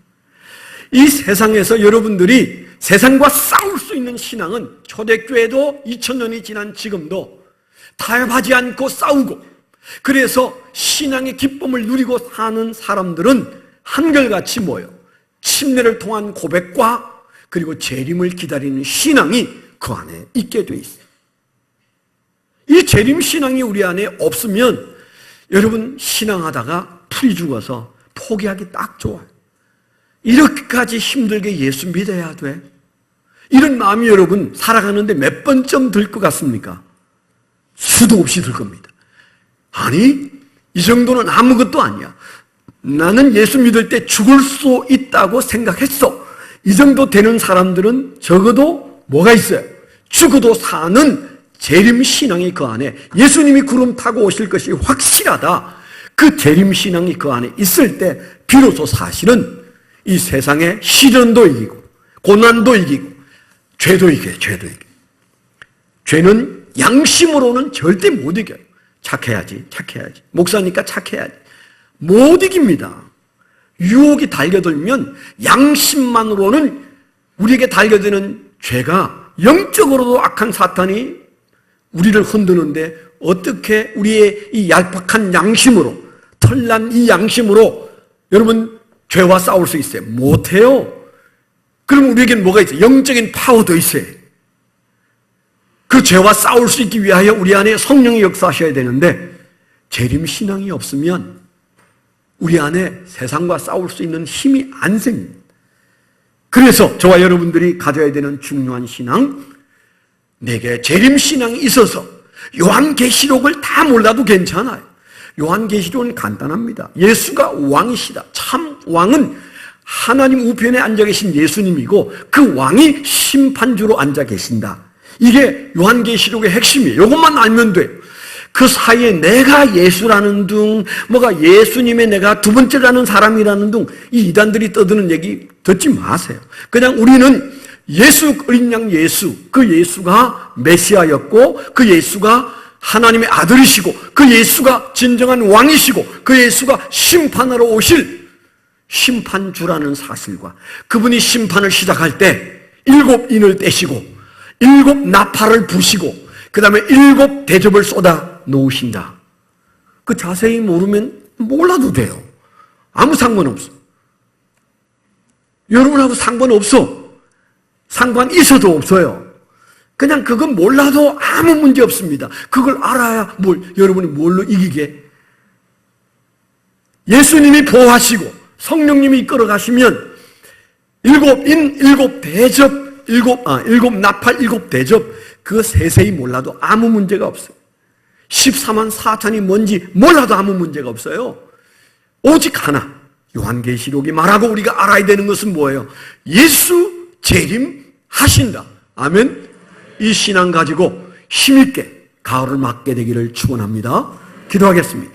이 세상에서 여러분들이 세상과 싸울 수 있는 신앙은 초대교회도 2000년이 지난 지금도 타협하지 않고 싸우고 그래서 신앙의 기쁨을 누리고 사는 사람들은 한결같이 모여 침례를 통한 고백과 그리고 재림을 기다리는 신앙이 그 안에 있게 돼 있어요. 이 재림 신앙이 우리 안에 없으면 여러분 신앙하다가 풀이 죽어서 포기하기 딱 좋아요. 이렇게까지 힘들게 예수 믿어야 돼? 이런 마음이 여러분 살아가는데 몇 번쯤 들 것 같습니까? 수도 없이 들 겁니다. 아니 이 정도는 아무것도 아니야. 나는 예수 믿을 때 죽을 수 있다고 생각했어. 이 정도 되는 사람들은 적어도 뭐가 있어요? 죽어도 사는 재림신앙이 그 안에 예수님이 구름 타고 오실 것이 확실하다. 그 재림신앙이 그 안에 있을 때 비로소 사실은 이 세상의 시련도 이기고 고난도 이기고 죄도 이겨요. 죄도 이겨요. 죄는 양심으로는 절대 못 이겨요. 착해야지 착해야지 목사니까 착해야지 못 이깁니다. 유혹이 달겨들면 양심만으로는 우리에게 달겨드는 죄가 영적으로도 악한 사탄이 우리를 흔드는데 어떻게 우리의 이 얄팍한 양심으로 털난 이 양심으로 여러분 죄와 싸울 수 있어요? 못해요. 그럼 우리에게는 뭐가 있어요? 영적인 파워도 있어요. 그 죄와 싸울 수 있기 위하여 우리 안에 성령이 역사하셔야 되는데 재림신앙이 없으면 우리 안에 세상과 싸울 수 있는 힘이 안 생깁니다. 그래서 저와 여러분들이 가져야 되는 중요한 신앙, 내게 재림신앙이 있어서 요한계시록을 다 몰라도 괜찮아요. 요한계시록은 간단합니다. 예수가 왕이시다. 참 왕은 하나님 우편에 앉아 계신 예수님이고 그 왕이 심판주로 앉아 계신다. 이게 요한계시록의 핵심이에요. 이것만 알면 돼요. 그 사이에 내가 예수라는 둥, 뭐가 예수님의 내가 두 번째라는 사람이라는 둥, 이 이단들이 떠드는 얘기 듣지 마세요. 그냥 우리는 예수, 어린 양 예수, 그 예수가 메시아였고 그 예수가 하나님의 아들이시고 그 예수가 진정한 왕이시고 그 예수가 심판하러 오실 심판주라는 사실과 그분이 심판을 시작할 때 7인을 떼시고 7 나팔을 부시고 그 다음에 7 대접을 쏟아 놓으신다. 그 자세히 모르면 몰라도 돼요. 아무 상관없어. 여러분하고 상관없어. 상관 있어도 없어요. 그냥 그건 몰라도 아무 문제 없습니다. 그걸 알아야 여러분이 뭘로 이기게? 예수님이 보호하시고 성령님이 이끌어 가시면 7인, 7 대접, 7 나팔, 7 대접 그 세세히 몰라도 아무 문제가 없어요. 14만 4천이 뭔지 몰라도 아무 문제가 없어요. 오직 하나, 요한계시록이 말하고 우리가 알아야 되는 것은 뭐예요? 예수 재림하신다. 아멘. 이 신앙 가지고 힘있게 가을을 맞게 되기를 축원합니다. 기도하겠습니다.